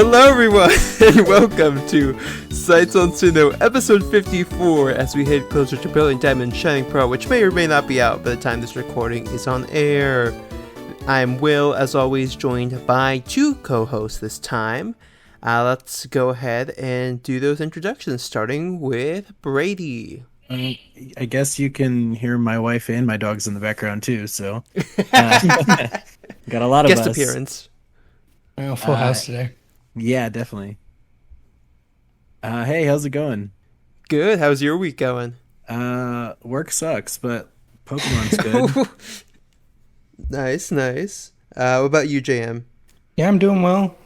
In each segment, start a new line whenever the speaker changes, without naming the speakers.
Hello everyone, and welcome to Sights on Sinnoh, episode 54, as we head closer to Brilliant Diamond Shining Pearl, which may or may not be out by the time this recording is on air. I'm Will, as always, joined by two co-hosts this time. Let's go ahead and do those introductions, starting with Brady.
I guess you can hear my wife and my dogs in the background too, so got a lot of
guest
us.
appearance.
Well, full house today.
Yeah, definitely. Hey, how's it going?
Good. How's your week going?
Work sucks, but Pokemon's good.
Nice. What about you, JM?
Yeah, I'm doing well.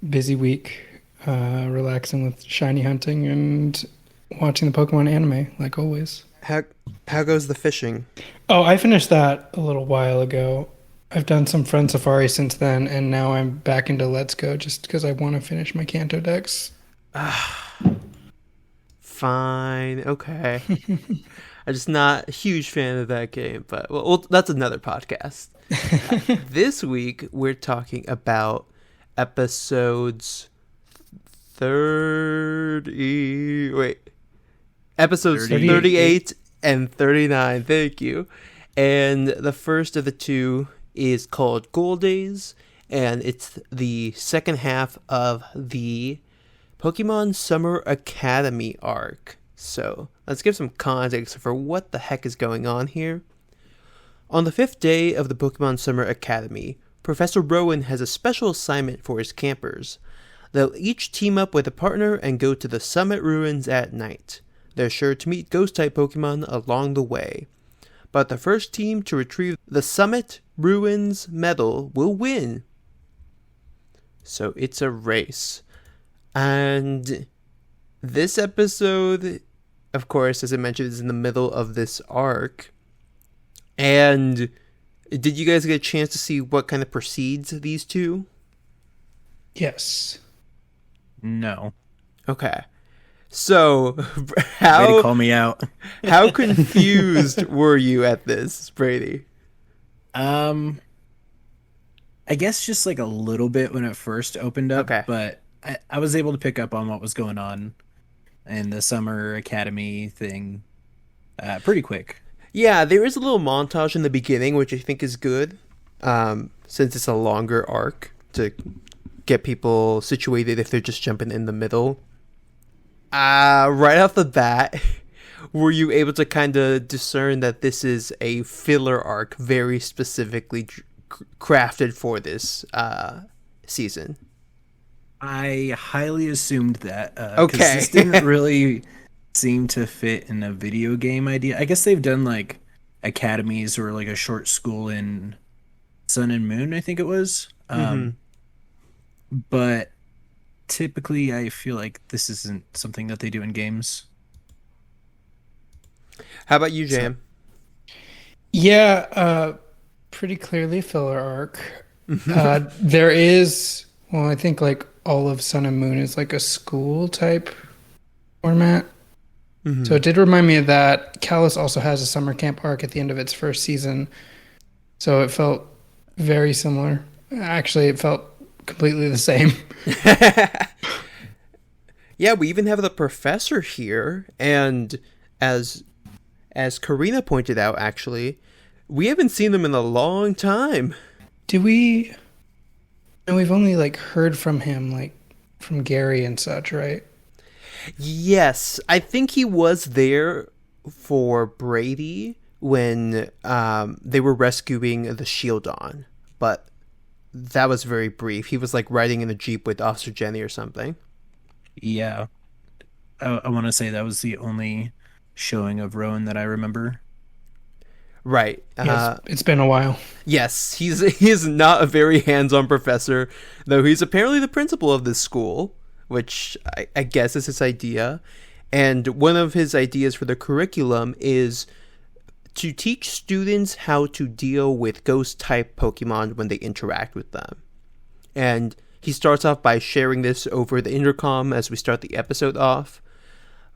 Busy week, relaxing with shiny hunting and watching the Pokemon anime, like always.
How goes the fishing?
Oh, I finished that a little while ago. I've done some Friend Safari since then, and now I'm back into Let's Go just because I want to finish my Kanto decks.
Fine. Okay. I'm just not a huge fan of that game, but well that's another podcast. This week, we're talking about episodes 38 and 39. Thank you. And the first of the two is called Ghoul Daze, and it's the second half of the Pokemon Summer Academy arc. So let's give some context for what the heck is going on here. On the 5th day of the Pokemon Summer Academy, Professor Rowan has a special assignment for his campers. They'll each team up with a partner and go to the Summit Ruins at night. They're sure to meet Ghost-type Pokemon along the way. But the first team to retrieve the Summit Ruins medal will win. So it's a race. And this episode, of course, as I mentioned, is in the middle of this arc. And did you guys get a chance to see what kind of precedes these two?
Yes.
No.
Okay. So,
Way to call me out.
How confused were you at this, Brady?
I guess just like a little bit when it first opened up,
Okay.
But I was able to pick up on what was going on in the Summer Academy thing pretty quick.
Yeah, there is a little montage in the beginning, which I think is good, since it's a longer arc to get people situated if they're just jumping in the middle. Right off the bat, were you able to kind of discern that this is a filler arc very specifically crafted for this season?
I highly assumed that.
Okay.
'Cause this didn't really seem to fit in a video game idea. I guess they've done like academies or like a short school in Sun and Moon, I think it was. But typically I feel like this isn't something that they do in games.
How about you, Jam?
Yeah, pretty clearly filler arc. There is, well, I think like all of Sun and Moon is like a school type format. So it did remind me of that. Callus also has a summer camp arc at the end of its first season. So it felt very similar. Actually, it felt completely the same.
Yeah, we even have the professor here, and as Karina pointed out, actually, we haven't seen them in a long time.
Do we? No, we've only like heard from him, like from Gary and such, right?
Yes, I think he was there for Brady when they were rescuing the Shieldon, but that was very brief. He was like riding in a Jeep with Officer Jenny or something.
Yeah. I want to say that was the only showing of Rowan that I remember.
Right.
Yes, it's been a while.
Yes, he is not a very hands-on professor, though he's apparently the principal of this school, which I guess is his idea. And one of his ideas for the curriculum is to teach students how to deal with ghost-type Pokemon when they interact with them. And he starts off by sharing this over the intercom as we start the episode off.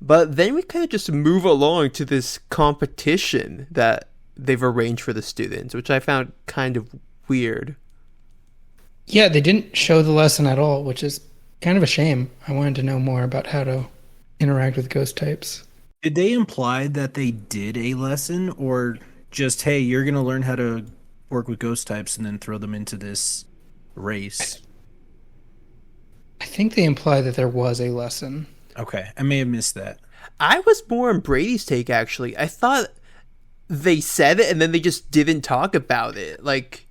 But then we kind of just move along to this competition that they've arranged for the students, which I found kind of weird.
Yeah, they didn't show the lesson at all, which is kind of a shame. I wanted to know more about how to interact with ghost types.
Did they imply that they did a lesson, or just, hey, you're going to learn how to work with ghost types and then throw them into this race?
I think they imply that there was a lesson.
Okay, I may have missed that.
I was more on Brady's take, actually. I thought they said it and then they just didn't talk about it. Like,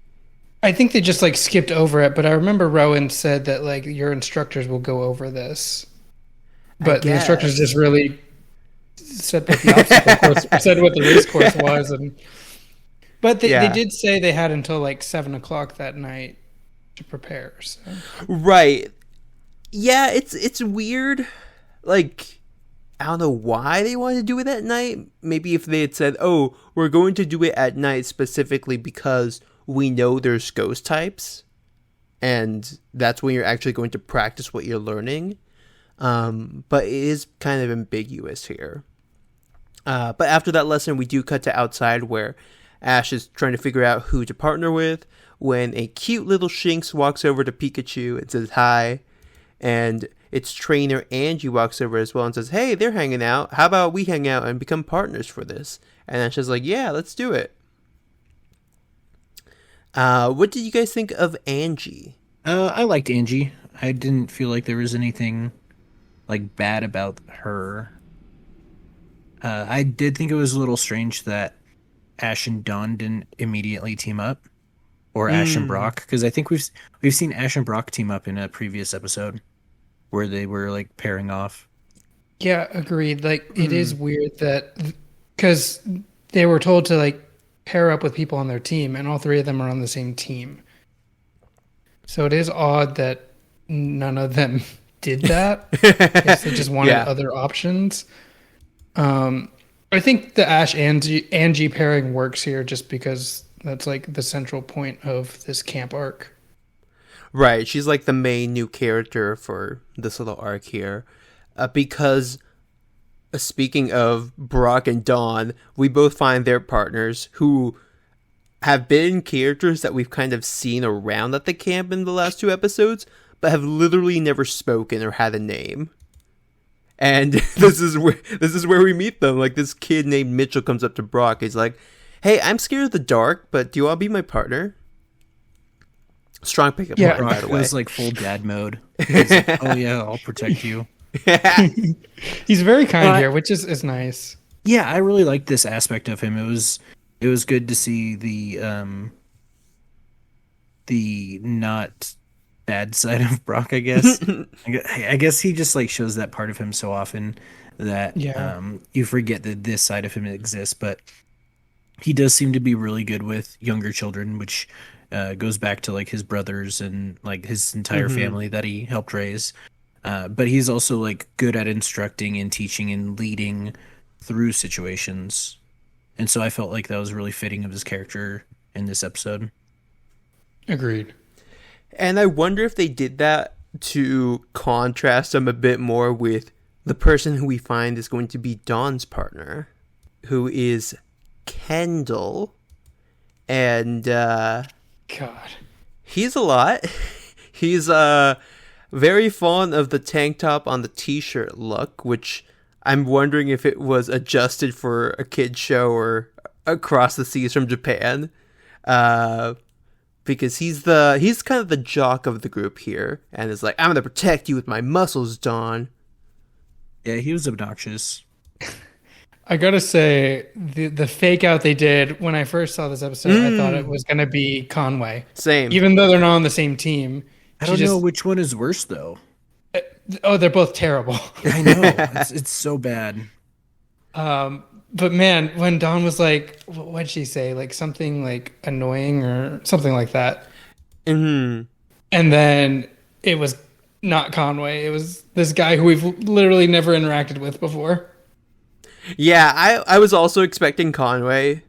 I think they just like skipped over it, but I remember Rowan said that like your instructors will go over this. But the instructors just really said what the obstacle course said what the race course was, but they did say they had until like 7:00 that night to prepare. So.
Right. Yeah, it's weird. Like, I don't know why they wanted to do it at night. Maybe if they had said, "Oh, we're going to do it at night specifically because we know there's ghost types, and that's when you're actually going to practice what you're learning." But it is kind of ambiguous here. But after that lesson, we do cut to outside where Ash is trying to figure out who to partner with when a cute little Shinx walks over to Pikachu and says hi. And its trainer Angie walks over as well and says, "Hey, they're hanging out. How about we hang out and become partners for this?" And Ash is like, "Yeah, let's do it." What did you guys think of Angie?
I liked Angie. I didn't feel like there was anything like bad about her. I did think it was a little strange that Ash and Dawn didn't immediately team up, or Ash and Brock, because I think we've seen Ash and Brock team up in a previous episode where they were like pairing off.
Yeah, agreed. Like it is weird that because they were told to like pair up with people on their team, and all three of them are on the same team. So it is odd that none of them did that. I guess they just wanted other options. I think the Ash Angie pairing works here just because that's like the central point of this camp arc.
Right, she's like the main new character for this little arc here. Because speaking of Brock and Dawn, we both find their partners who have been characters that we've kind of seen around at the camp in the last 2 episodes, but have literally never spoken or had a name. And this is where we meet them. Like, this kid named Mitchell comes up to Brock. He's like, "Hey, I'm scared of the dark, but do you want to be my partner?" Strong pickup line, by the way.
It was like full dad mode. Like, "Oh yeah, I'll protect you."
He's very kind here, which is nice.
Yeah, I really liked this aspect of him. It was good to see the not bad side of Brock, I guess. I guess he just like shows that part of him so often that you forget that this side of him exists. But he does seem to be really good with younger children, which goes back to like his brothers and like his entire family that he helped raise. But he's also like good at instructing and teaching and leading through situations. And so I felt like that was really fitting of his character in this episode.
Agreed.
And I wonder if they did that to contrast him a bit more with the person who we find is going to be Dawn's partner, who is Kendall. And
God,
he's a lot. He's very fond of the tank top on the t-shirt look, which I'm wondering if it was adjusted for a kid's show or across the seas from Japan. Because he's kind of the jock of the group here, and is like, "I'm gonna protect you with my muscles, Dawn."
Yeah, he was obnoxious.
I gotta say, the fake out they did when I first saw this episode, I thought it was gonna be Conway.
Same.
Even though they're not on the same team.
I don't know which one is worse though.
Oh, they're both terrible.
I know. It's so bad.
But man, when Dawn was like, what'd she say? Like something like annoying or something like that.
Mm-hmm.
And then it was not Conway. It was this guy who we've literally never interacted with before.
Yeah, I was also expecting Conway,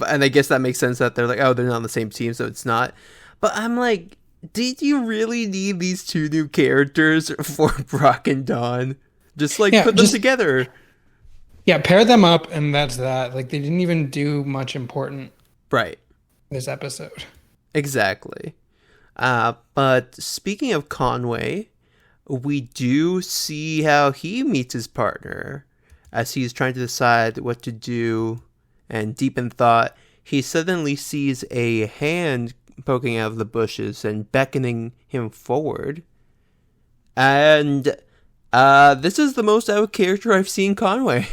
and I guess that makes sense that they're like, oh, they're not on the same team, so it's not. But I'm like, did you really need these 2 new characters for Brock and Dawn? Just like put them together.
Yeah, pair them up, and that's that. Like, they didn't even do much important
right
this episode.
Exactly. But speaking of Conway, we do see how he meets his partner as he's trying to decide what to do. And deep in thought, he suddenly sees a hand poking out of the bushes and beckoning him forward. And this is the most out of character I've seen Conway.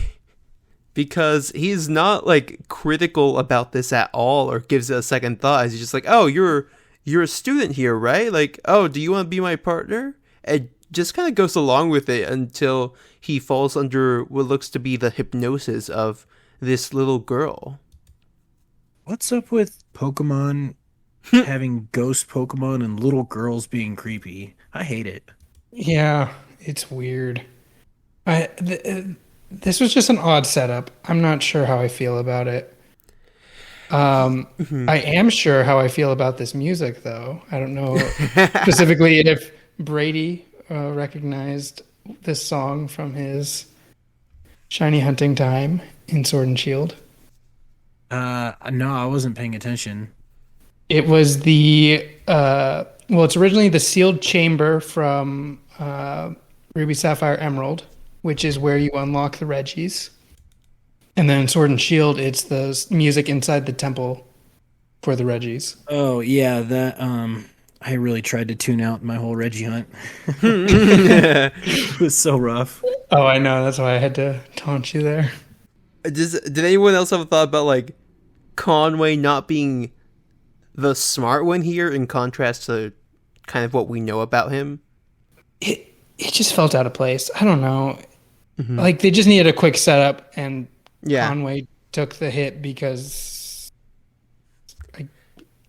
Because he's not, like, critical about this at all or gives it a second thought. He's just like, oh, you're a student here, right? Like, oh, do you want to be my partner? And just kind of goes along with it until he falls under what looks to be the hypnosis of this little girl.
What's up with Pokemon having ghost Pokemon and little girls being creepy? I hate it.
Yeah, it's weird. This was just an odd setup. I'm not sure how I feel about it. I am sure how I feel about this music, though. I don't know specifically if Brady recognized this song from his shiny hunting time in Sword and Shield.
No, I wasn't paying attention.
It was it's originally the sealed chamber from Ruby, Sapphire, Emerald, which is where you unlock the Reggies. And then in Sword and Shield, it's the music inside the temple for the Reggies.
Oh, yeah, that I really tried to tune out my whole Reggie hunt. It was so rough.
Oh, I know. That's why I had to taunt you there.
Did anyone else have a thought about, like, Conway not being the smart one here in contrast to kind of what we know about him?
It just felt out of place. I don't know. Like, they just needed a quick setup, and Conway took the hit because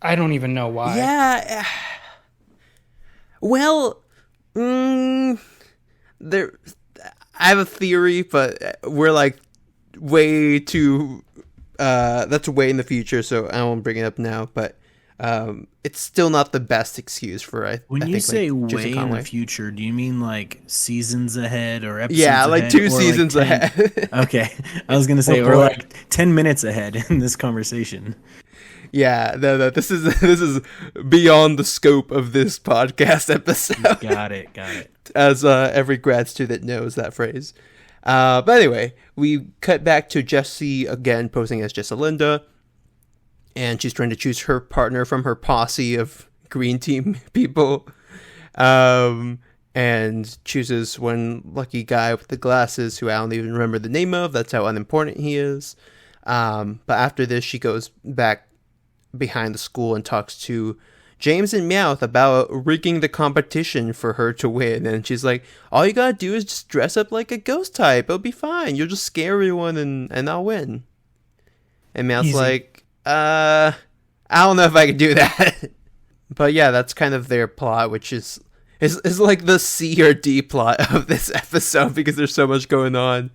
I don't even know why.
Yeah. Well, I have a theory, but we're like way too. That's way in the future, so I won't bring it up now. But it's still not the best excuse for
When you
think,
say
like,
way in the future, do you mean like seasons ahead or episodes?
Yeah, like
ahead,
2 seasons ahead.
Okay, I was gonna say or like 10 minutes ahead in this conversation.
Yeah, no, this is beyond the scope of this podcast episode.
Got it.
As every grad student knows that phrase. But anyway, we cut back to Jessie again, posing as Jesselinda, and she's trying to choose her partner from her posse of green team people, and chooses one lucky guy with the glasses who I don't even remember the name of. That's how unimportant he is. But after this, she goes back behind the school and talks to James and Meowth about rigging the competition for her to win. And she's like, all you gotta do is just dress up like a ghost type. It'll be fine. You'll just scare everyone and I'll win. And Meowth's like, I don't know if I can do that. But yeah, that's kind of their plot, which is like the C or D plot of this episode because there's so much going on.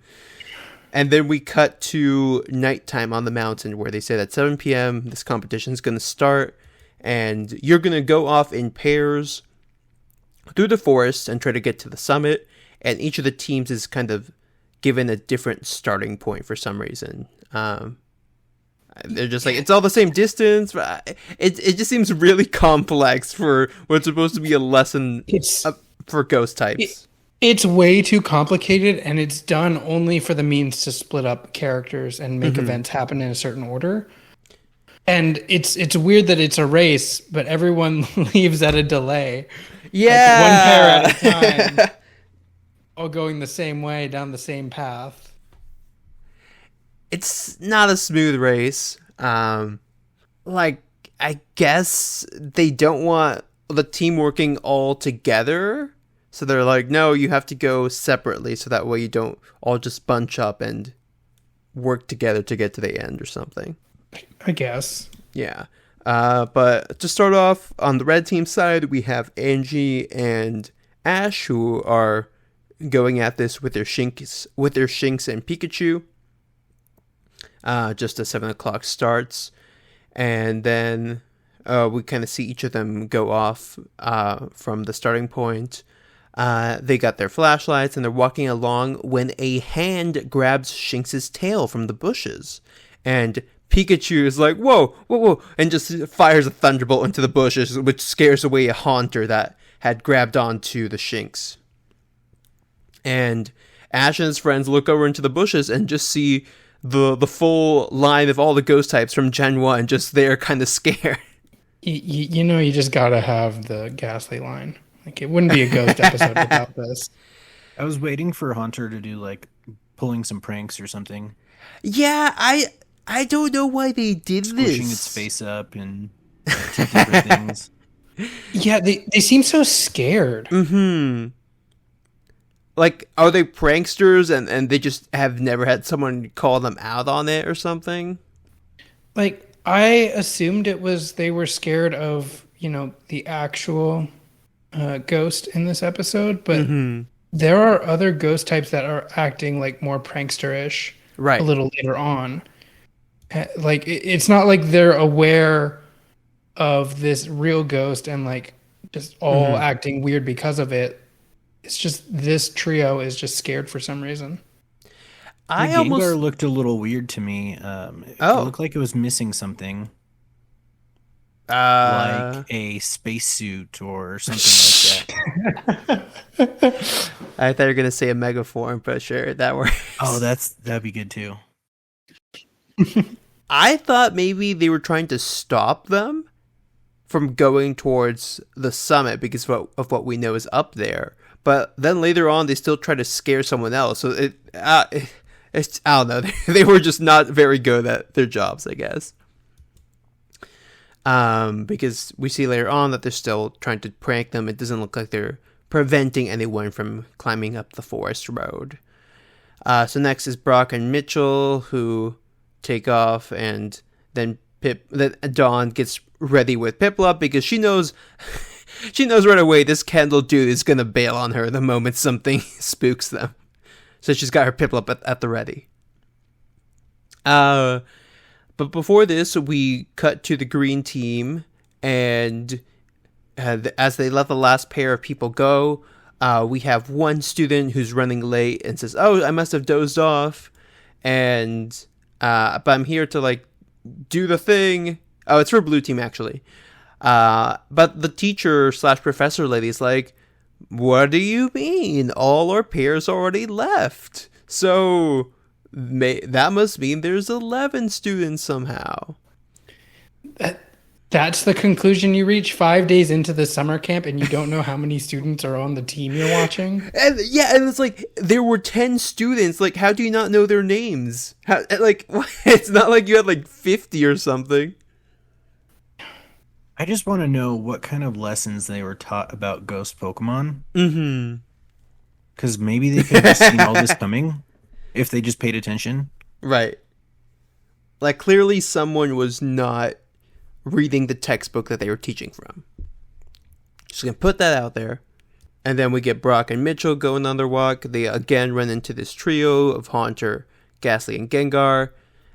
And then we cut to nighttime on the mountain where they say that 7 p.m. this competition is going to start. And you're going to go off in pairs through the forest and try to get to the summit. And each of the teams is kind of given a different starting point for some reason. They're just like, it's all the same distance. It just seems really complex for what's supposed to be a lesson for ghost types.
It's way too complicated, and it's done only for the means to split up characters and make events happen in a certain order. And it's weird that it's a race, but everyone leaves at a delay.
Yeah.
Like one pair at a time, all going the same way down the same path.
It's not a smooth race. Like, I guess they don't want the team working all together. So they're like, no, you have to go separately so that way you don't all just bunch up and work together to get to the end or something.
I guess.
Yeah. But to start off, on the red team side, we have Angie and Ash who are going at this with their Shinx and Pikachu. Just as 7 o'clock starts. And then we kind of see each of them go off from the starting point. They got their flashlights and they're walking along when a hand grabs Shinx's tail from the bushes. And Pikachu is like, whoa, whoa, whoa, and just fires a thunderbolt into the bushes, which scares away a haunter that had grabbed onto the Shinx. And Ash and his friends look over into the bushes and just see the full line of all the ghost types from Gen 1 just there kind of scared.
You just gotta have the Ghastly line. Like, it wouldn't be a ghost episode without this.
I was waiting for Haunter to do, like, pulling some pranks or something.
Yeah, I don't know why they did this.
Pushing its face up and different things.
Yeah, they seem so scared.
Mm-hmm. Like, are they pranksters and they just have never had someone call them out on it or something?
Like, I assumed they were scared of, the actual ghost in this episode, but there are other ghost types that are acting like more prankster-ish
right
a little later on. Like, it's not like they're aware of this real ghost and like just all acting weird because of it. It's just this trio is just scared for some reason.
Gengar looked a little weird to me. It looked like it was missing something. Like a spacesuit or something like
that. I thought you were going to say a megaform, but sure, that works.
Oh, that'd be good too.
I thought maybe they were trying to stop them from going towards the summit because of what we know is up there. But then later on, they still try to scare someone else. So it's I don't know. They were just not very good at their jobs, I guess. Because we see later on that they're still trying to prank them. It doesn't look like they're preventing anyone from climbing up the forest road. So next is Brock and Mitchell, who take off, and then Dawn gets ready with Piplup because she knows right away this Kendall dude is gonna bail on her the moment something spooks them. So she's got her Piplup at the ready. But before this, we cut to the green team, and as they let the last pair of people go, we have one student who's running late and says, "Oh, I must have dozed off," but I'm here to like do the thing. Oh, it's for blue team actually. But the teacher / professor lady is like, "What do you mean? All our pairs already left. So that must mean there's 11 students somehow."
That's the conclusion you reach 5 days into the summer camp, and you don't know how many students are on the team you're watching?
And it's like, there were 10 students. Like, how do you not know their names? It's not like you had like 50 or something.
I just want to know what kind of lessons they were taught about ghost Pokemon.
Mm-hmm.
Because maybe they could have seen all this coming if they just paid attention.
Right. Like, clearly someone was not reading the textbook that they were teaching from. Just gonna put that out there. And then we get Brock and Mitchell going on their walk. They again run into this trio of Haunter, Ghastly, and Gengar.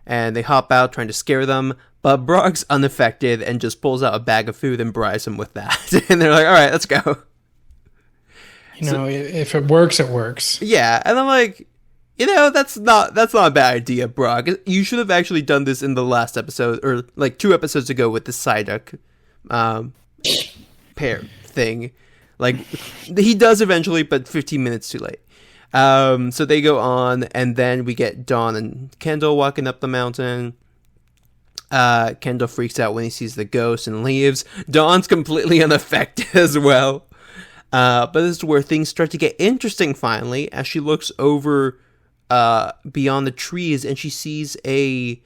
And they hop out trying to scare them. But Brock's unaffected and just pulls out a bag of food and bribes them with that. And they're like, all right, let's go.
If it works, it works.
Yeah, and I'm like, that's not a bad idea, Brock. You should have actually done this in the last episode, or like 2 episodes ago with the Psyduck pair thing. Like, he does eventually, but 15 minutes too late. So they go on, and then we get Dawn and Kendall walking up the mountain. Kendall freaks out when he sees the ghost and leaves. Dawn's completely unaffected as well. But this is where things start to get interesting finally, as she looks over beyond the trees and she sees a,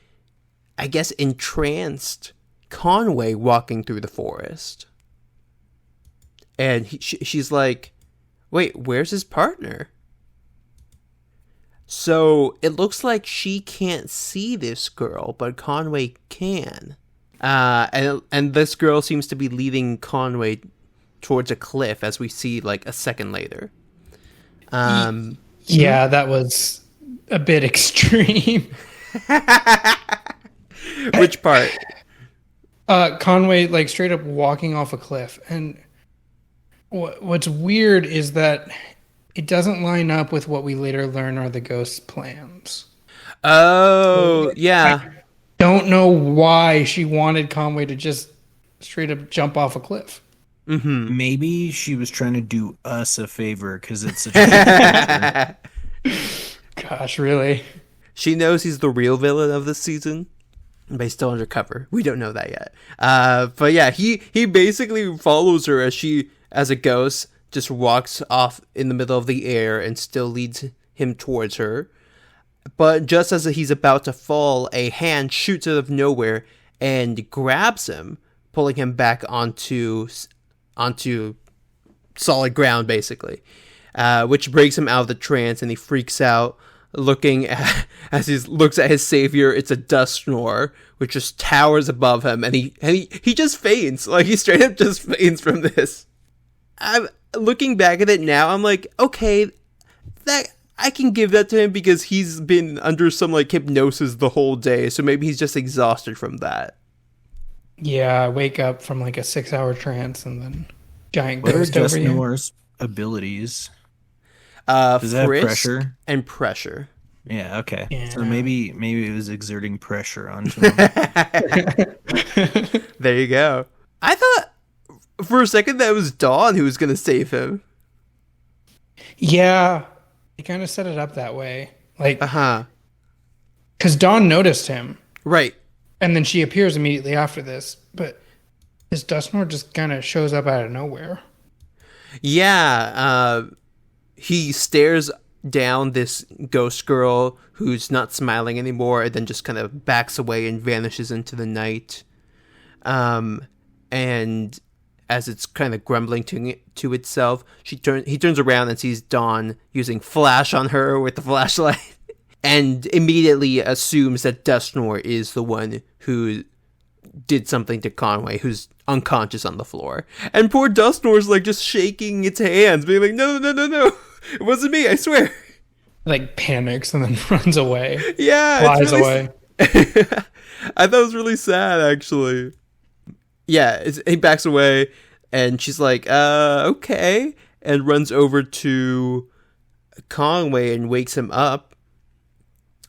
I guess, entranced Conway walking through the forest. And she's like, wait, where's his partner? So it looks like she can't see this girl, but Conway can. And this girl seems to be leading Conway towards a cliff, as we see like a second later.
Yeah, that was a bit extreme.
Which part?
Conway, like, straight up walking off a cliff. And what's weird is that it doesn't line up with what we later learn are the ghost's plans.
Oh, yeah.
don't know why she wanted Conway to just straight up jump off a cliff.
Mm-hmm.
Maybe she was trying to do us a favor because it's such a
Gosh, really?
She knows he's the real villain of this season, but he's still undercover. We don't know that yet. But yeah, he basically follows her as a ghost, just walks off in the middle of the air and still leads him towards her. But just as he's about to fall, a hand shoots out of nowhere and grabs him, pulling him back onto solid ground, basically, which breaks him out of the trance, and he freaks out, as he looks at his savior. It's a Dusknoir, which just towers above him, and he just faints. Like, he straight up just faints from this. I'm looking back at it now, I'm like, okay, that I can give that to him because he's been under some like hypnosis the whole day, so maybe he's just exhausted from that.
Yeah, I wake up from like a 6-hour trance and then giant
What are
ghost over you.
Dusknoir's abilities? Does that have pressure?
And pressure.
Yeah, okay.
Yeah.
So maybe it was exerting pressure onto him.
There you go. I thought for a second that it was Dawn who was going to save him.
Yeah, he kind of set it up that way. Like, because Dawn noticed him.
Right.
And then she appears immediately after this, but this Dusknoir just kind of shows up out of nowhere.
Yeah, he stares down this ghost girl who's not smiling anymore, and then just kind of backs away and vanishes into the night. And as it's kind of grumbling to itself, he turns around and sees Dawn using flash on her with the flashlight, and immediately assumes that Dusknoir is the one who did something to Conway, who's unconscious on the floor. And poor Dusknoir's like just shaking its hands, being like, no, it wasn't me, I swear.
Like panics and then runs away.
Yeah,
flies away.
I thought it was really sad, actually. Yeah, he backs away, and she's like, okay, and runs over to Conway and wakes him up.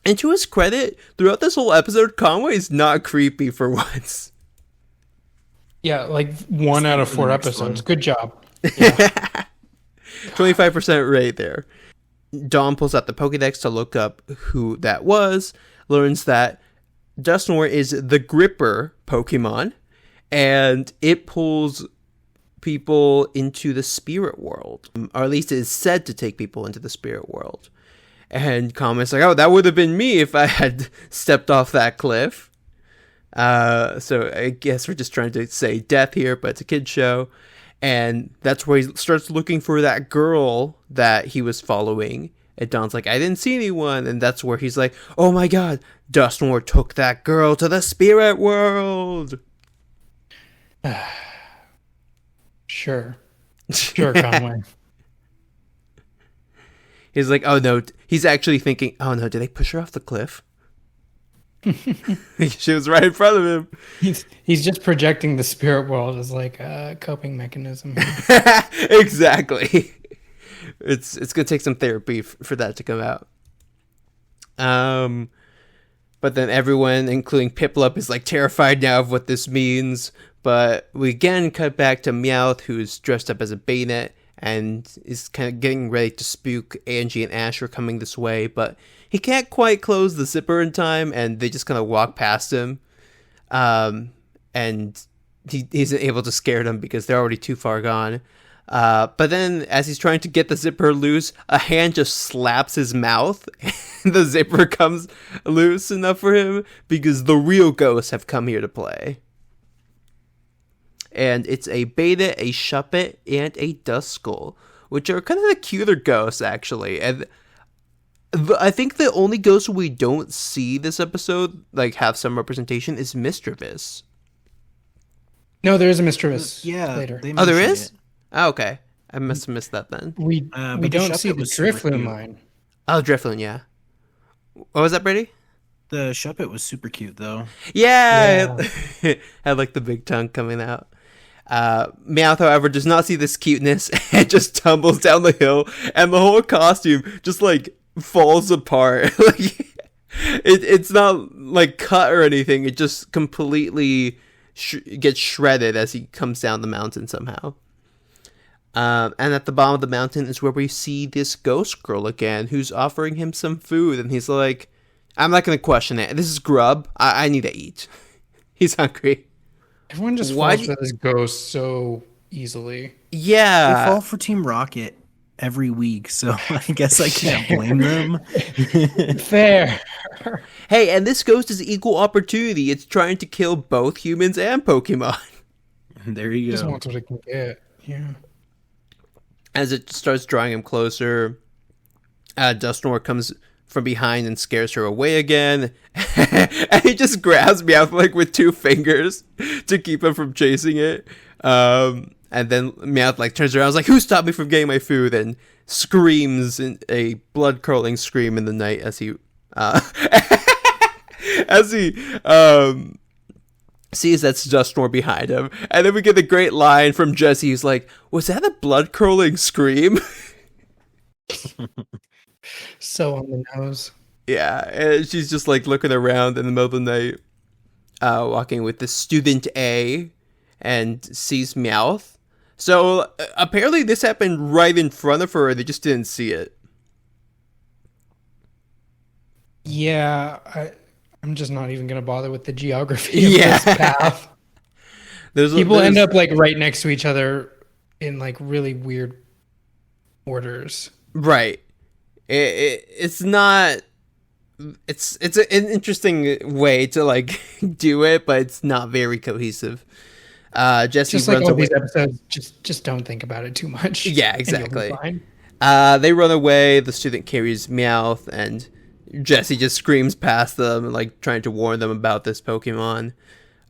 And to his credit, throughout this whole episode, Conway is not creepy for once.
Yeah, like 1 out of 4 episodes. Good job. Yeah.
25% right there. Dawn pulls out the Pokédex to look up who that was, learns that Dusknoir is the Gripper Pokemon, and it pulls people into the spirit world. Or at least it is said to take people into the spirit world. And comments like, oh, that would have been me if I had stepped off that cliff. So I guess we're just trying to say death here, but it's a kid's show. And that's where he starts looking for that girl that he was following. And Dawn's like, I didn't see anyone. And that's where he's like, oh my god, Dusknoir took that girl to the spirit world.
Sure, Conway.
He's like, oh no, he's actually thinking, oh no, did they push her off the cliff? She was right in front of him.
He's just projecting the spirit world as like a coping mechanism.
Exactly. It's gonna take some therapy for that to come out. But then everyone, including Piplup, is like terrified now of what this means. But we again cut back to Meowth, who's dressed up as a Bayonet and is kind of getting ready to spook Angie and Ash are coming this way, but he can't quite close the zipper in time, and they just kind of walk past him. And he isn't able to scare them because they're already too far gone. But then as he's trying to get the zipper loose, a hand just slaps his mouth, and the zipper comes loose enough for him because the real ghosts have come here to play. And it's a Beta, a Shuppet, and a Duskull, which are kind of the cuter ghosts, actually. And I think the only ghost we don't see this episode, like, have some representation is Mischievous.
No, there is a Mischievous later.
Oh, there is? Oh, okay. I must have missed that then.
We don't see the Drifloon line.
Oh, Drifloon, yeah. What was that, Brady?
The Shuppet was super cute, though.
Yeah. Had, like, the big tongue coming out. Meowth, however, does not see this cuteness and just tumbles down the hill, and the whole costume just like falls apart. Like, It's not like cut or anything. It just completely gets shredded as he comes down the mountain somehow. And at the bottom of the mountain is where we see this ghost girl again, who's offering him some food, and he's like, I'm not going to question it. This is grub. I need to eat. He's hungry.
Everyone just falls for this ghost so easily.
Yeah.
They fall for Team Rocket every week, so I guess I can't blame them.
Fair.
Hey, and this ghost is equal opportunity. It's trying to kill both humans and Pokemon.
There you go.
Just wants what it can get. Yeah.
As it starts drawing him closer, Dusknoir comes from behind and scares her away again. And he just grabs Meowth like with 2 fingers to keep him from chasing it. And then Meowth like turns around, like, "Who stopped me from getting my food?" and screams in a blood-curdling scream in the night as he sees that's Dusknoir behind him. And then we get the great line from Jesse. He's like, "Was that a blood-curdling scream?"
So on the nose.
Yeah, and she's just like looking around in the middle of the night, walking with the student A, and sees Meowth. So apparently this happened right in front of her, they just didn't see it.
Yeah, I'm just not even going to bother with the geography of this path. People end up like right next to each other in like really weird orders.
Right. It's not... It's an interesting way to like do it, but it's not very cohesive. Jesse
just like runs all away. These episodes, just don't think about it too much.
Yeah, exactly. They run away. The student carries Meowth, and Jesse just screams past them, like trying to warn them about this Pokemon.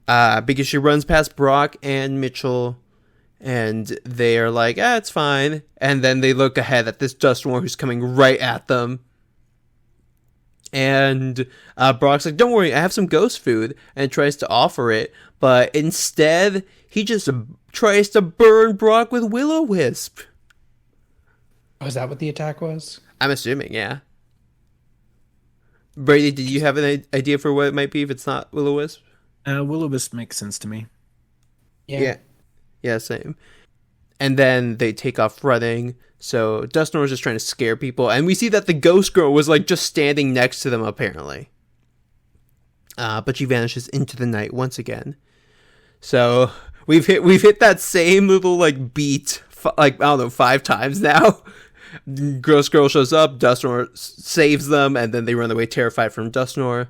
Because she runs past Brock and Mitchell, and they are like, it's fine. And then they look ahead at this Dusknoir who's coming right at them. And Brock's like, "Don't worry, I have some ghost food," and tries to offer it. But instead, he just tries to burn Brock with Will-O-Wisp.
Oh, is that what the attack was?
I'm assuming, yeah. Brady, did you have an idea for what it might be if it's not Will-O-Wisp?
Will-O-Wisp makes sense to me.
Yeah, same. And then they take off running. So Dusknoir is just trying to scare people. And we see that the ghost girl was like just standing next to them, apparently. But she vanishes into the night once again. So we've hit that same little like beat, like, I don't know, 5 times now. Ghost girl shows up, Dusknoir saves them, and then they run away terrified from Dusknoir.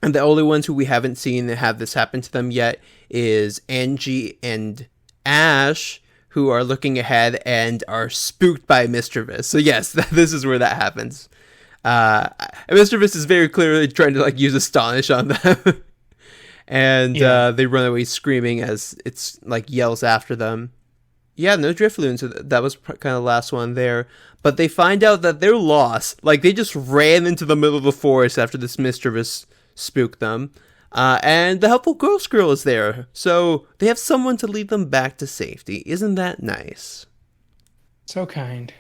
And the only ones who we haven't seen have this happen to them yet is Angie and Ash, who are looking ahead and are spooked by Mischievous. So yes, this is where that happens. Mischievous is very clearly trying to like use Astonish on them. And they run away screaming as it's like yells after them. Yeah, no Drifloon, so that was kind of the last one there. But they find out that they're lost. Like, they just ran into the middle of the forest after this Mischievous spooked them. And the helpful ghost girl is there. So they have someone to lead them back to safety. Isn't that nice?
So kind.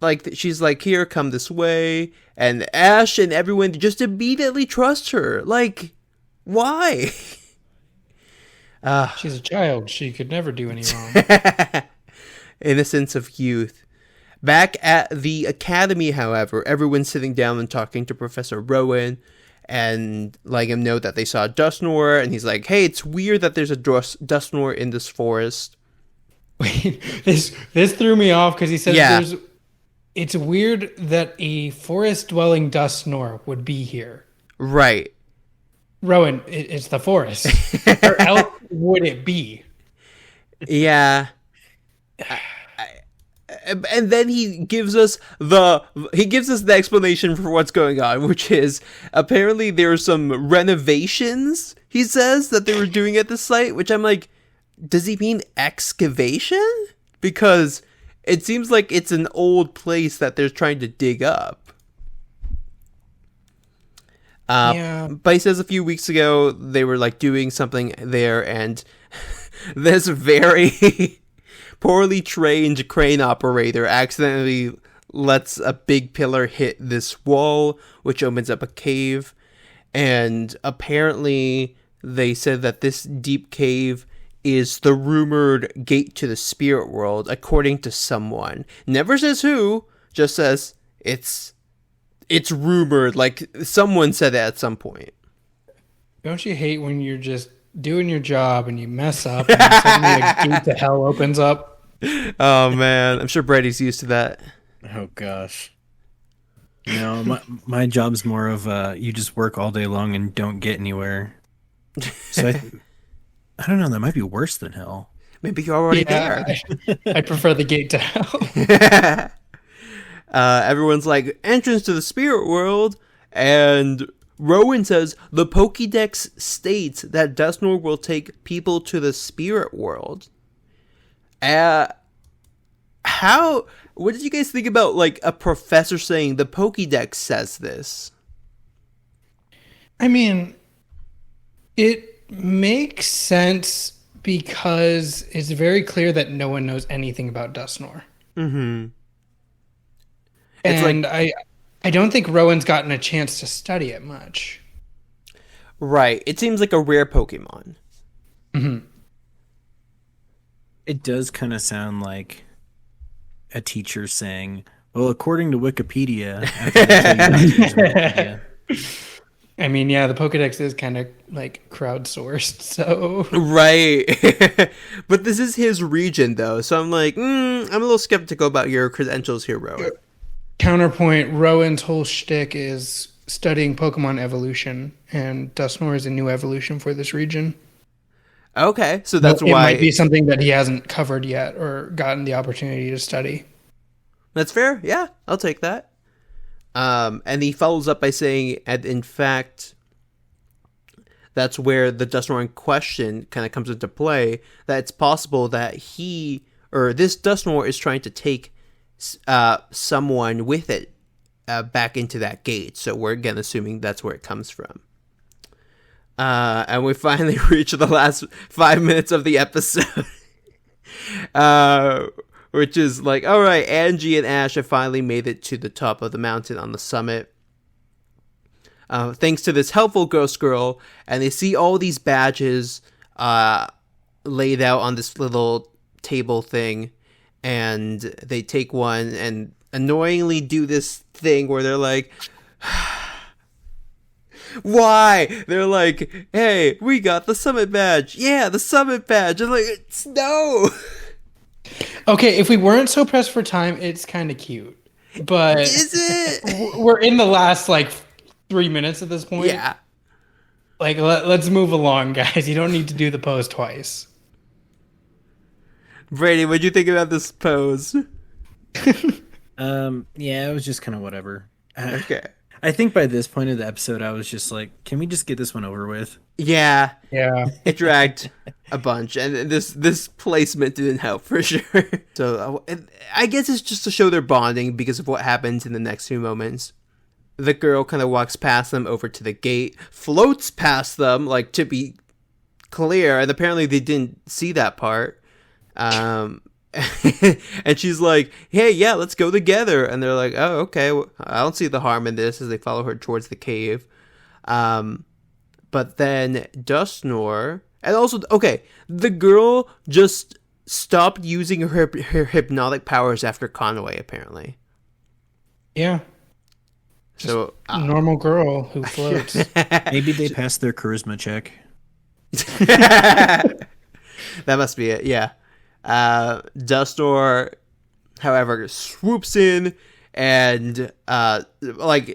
Like, she's like, "Here, come this way." And Ash and everyone just immediately trust her. Like, why?
She's a child. She could never do any wrong.
Innocence of youth. Back at the academy, however, everyone's sitting down and talking to Professor Rowan and letting him know that they saw Dusknoir. And he's like, "Hey, it's weird that there's a Dusknoir in this forest."
Wait, this threw me off because he said it's weird that a forest-dwelling Dusknoir would be here.
Right.
Rowan, it's the forest. Where else would it be?
Yeah. And then he gives us the explanation for what's going on, which is apparently there are some renovations, he says, that they were doing at the site, which I'm like, does he mean excavation? Because it seems like it's an old place that they're trying to dig up. But he says a few weeks ago they were like doing something there, and this very poorly trained crane operator accidentally lets a big pillar hit this wall, which opens up a cave. And apparently they said that this deep cave is the rumored gate to the spirit world, according to someone. Never says who, just says it's rumored, like someone said that at some point.
Don't you hate when you're just doing your job and you mess up and suddenly a gate to hell opens up?
Oh man, I'm sure Brady's used to that.
Oh gosh. No, my job's more of you just work all day long and don't get anywhere. So I don't know, that might be worse than hell.
Maybe you're already there.
I prefer the gate to hell.
Everyone's like, entrance to the spirit world, and Rowan says the Pokédex states that Dusknoir will take people to the spirit world. What did you guys think about, like, a professor saying the Pokédex says this?
I mean, it makes sense because it's very clear that no one knows anything about Dusknoir.
Mm-hmm.
And like, I don't think Rowan's gotten a chance to study it much.
Right. It seems like a rare Pokemon.
Mm-hmm.
It does kind of sound like a teacher saying, well, according to Wikipedia.
I mean, yeah, the Pokedex is kind of like crowdsourced, so...
Right. But this is his region, though, so I'm like, I'm a little skeptical about your credentials here, Rowan.
Counterpoint, Rowan's whole shtick is studying Pokemon evolution, and Dusknoir is a new evolution for this region.
Okay, so that's why...
It might be something that he hasn't covered yet or gotten the opportunity to study.
That's fair, yeah, I'll take that. And he follows up by saying, and in fact, that's where the Dusknoir in question kind of comes into play, that it's possible that this Dusknoir is trying to take someone with it back into that gate. So we're again assuming that's where it comes from. And we finally reach the last 5 minutes of the episode. Which is like, all right, Angie and Ash have finally made it to the top of the mountain on the summit. Thanks to this helpful ghost girl. And they see all these badges laid out on this little table thing. And they take one and annoyingly do this thing where they're like... Why? They're like, hey, we got the summit badge. Yeah, the summit badge. I'm like, no.
Okay, if we weren't so pressed for time, it's kind of cute. But
is it?
We're in the last, 3 minutes at this point.
Yeah.
Let's move along, guys. You don't need to do the pose twice.
Brady, what'd you think about this pose?
Yeah, it was just kind of whatever.
Okay.
I think by this point of the episode, I was just like, can we just get this one over with?
Yeah.
Yeah.
It dragged a bunch, and this placement didn't help for sure. So I guess it's just to show their bonding because of what happens in the next few moments. The girl kind of walks past them over to the gate, floats past them, like, to be clear, and apparently they didn't see that part. And she's like, hey, yeah, let's go together. And they're like, oh, okay, well, I don't see the harm in this, as they follow her towards the cave. But then Dusknoir, and also, okay, the girl just stopped using her hypnotic powers after Conway, apparently.
Yeah.
So
normal girl who floats.
Maybe they passed their charisma check.
That must be it, yeah. Dusknoir, however, swoops in and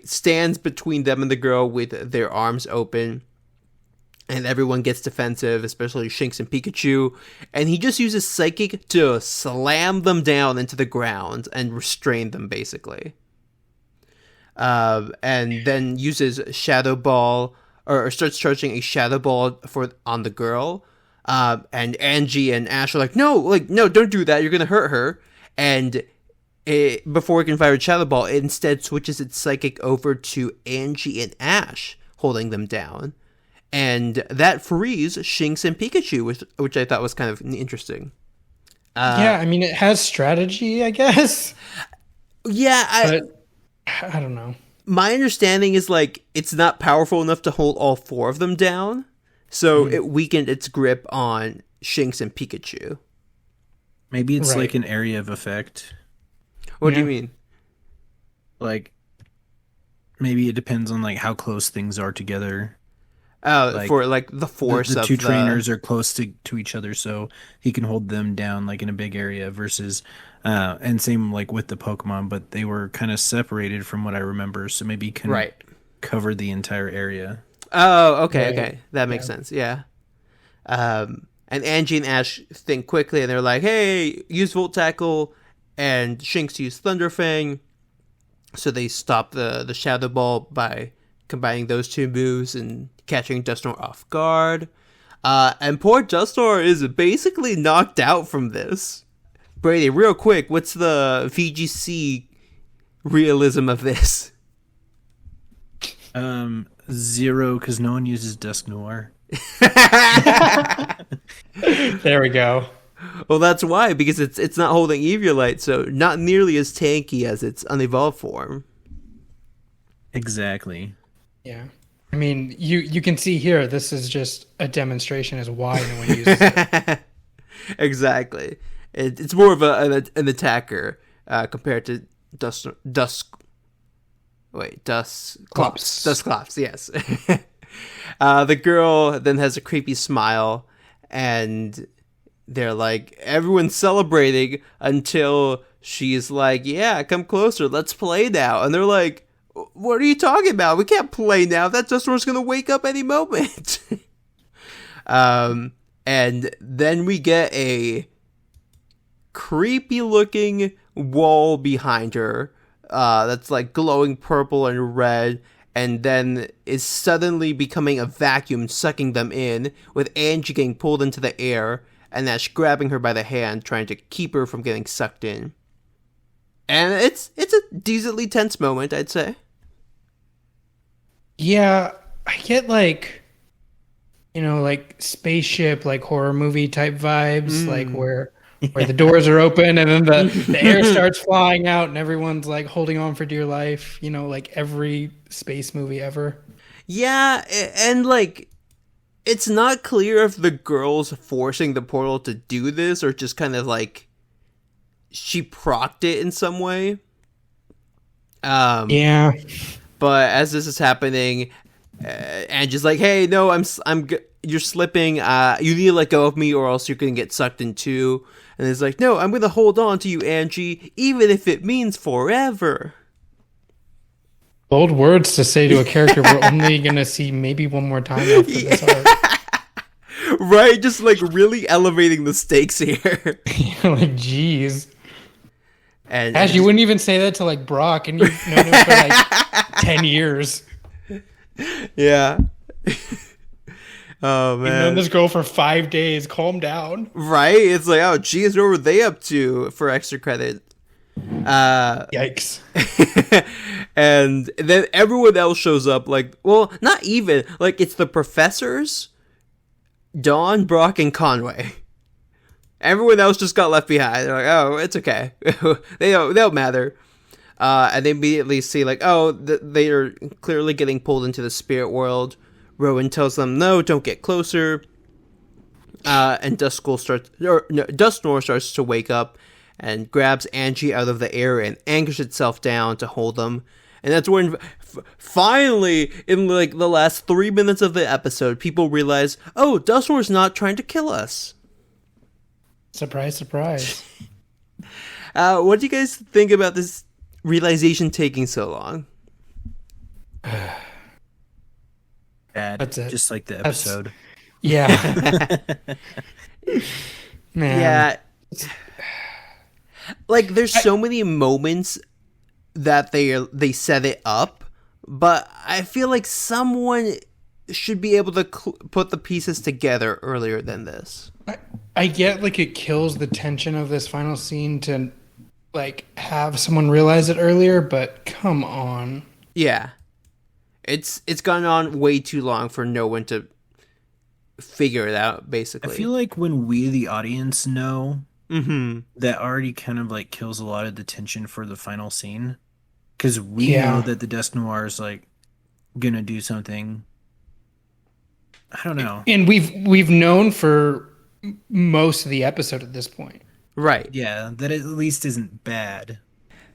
stands between them and the girl with their arms open, and everyone gets defensive, especially Shinx and Pikachu, and he just uses Psychic to slam them down into the ground and restrain them, basically. And then uses Shadow Ball, or starts charging a Shadow Ball on the girl. And Angie and Ash are like, no, don't do that. You're going to hurt her. And before it can fire a Shadow Ball, it instead switches its Psychic over to Angie and Ash, holding them down. And that frees Shinx and Pikachu, which I thought was kind of interesting.
Yeah, I mean, it has strategy, I guess.
Yeah,
but I don't know.
My understanding is like it's not powerful enough to hold all 4 of them down, so it weakened its grip on Shinx and Pikachu.
Maybe it's like an area of effect.
What do you mean?
Like, maybe it depends on like how close things are together.
Like, for like the force
the
of
two trainers are close to each other, so he can hold them down like in a big area versus and same like with the Pokemon, but they were kind of separated from what I remember, so maybe he can cover the entire area.
Oh, okay. That makes sense. Yeah. And Angie and Ash think quickly, and they're like, "Hey, use Volt Tackle," and Shinx use Thunder Fang. So they stop the Shadow Ball by combining those 2 moves and catching Dusknoir off guard. And poor Dusknoir is basically knocked out from this. Brady, real quick, what's the VGC realism of this?
0, because no one uses Dusknoir.
There we go.
Well, that's why, because it's not holding Eviolite, so not nearly as tanky as its unevolved form.
Exactly.
Yeah. I mean, you can see here, this is just a demonstration as why no one uses it.
Exactly. It's more of an attacker compared to Dusclops, yes. The girl then has a creepy smile, and they're like, everyone's celebrating until she's like, yeah, come closer, let's play now. And they're like, what are you talking about? We can't play now. That Dusknoir's going to wake up any moment. And then we get a creepy looking wall behind her that's like glowing purple and red, and then is suddenly becoming a vacuum sucking them in, with Angie getting pulled into the air and Ash grabbing her by the hand trying to keep her from getting sucked in. And it's a decently tense moment, I'd say.
Yeah, I get like, like spaceship, like horror movie type vibes, like where the doors are open and then the air starts flying out and everyone's like holding on for dear life, like every space movie ever.
Yeah, and like, it's not clear if the girl's forcing the portal to do this or just kind of like she procced it in some way.
Yeah.
But as this is happening, Angie's like, "Hey, no, you're slipping. You need to let go of me, or else you're gonna get sucked in too." And it's like, "No, I'm gonna hold on to you, Angie, even if it means forever."
Bold words to say to a character we're only gonna see maybe one more time after this arc.
Right, just like really elevating the stakes here.
Like, geez.
And
Ash, you wouldn't even say that to like Brock, and you've known him for like 10 years.
Yeah. Oh man.
You've known this girl for 5 days. Calm down.
Right? It's like, oh geez, what were they up to for extra credit?
Yikes.
And then everyone else shows up, like, well, not even, like, it's the professors, Dawn, Brock, and Conway. Everyone else just got left behind. They're like, oh, it's okay. they don't matter. And they immediately see, like, oh, they are clearly getting pulled into the spirit world. Rowan tells them, no, don't get closer. And Dusknoir starts to wake up and grabs Angie out of the air and anchors itself down to hold them. And that's when, finally, in like the last 3 minutes of the episode, people realize, oh, Dusknoir's not trying to kill us.
Surprise, surprise.
What do you guys think about this realization taking so long?
Bad.
That's it.
Just like the episode.
Yeah. Man.
Yeah. Like, there's so many moments that they set it up, but I feel like someone should be able to put the pieces together earlier than this.
I get, like, it kills the tension of this final scene to, like, have someone realize it earlier, but come on.
Yeah. It's gone on way too long for no one to figure it out, basically.
I feel like when we, the audience, know that already kind of like kills a lot of the tension for the final scene. Because we know that the Dusknoir is like gonna do something. I don't know.
And we've known for most of the episode at this point.
Right.
Yeah, that at least isn't bad.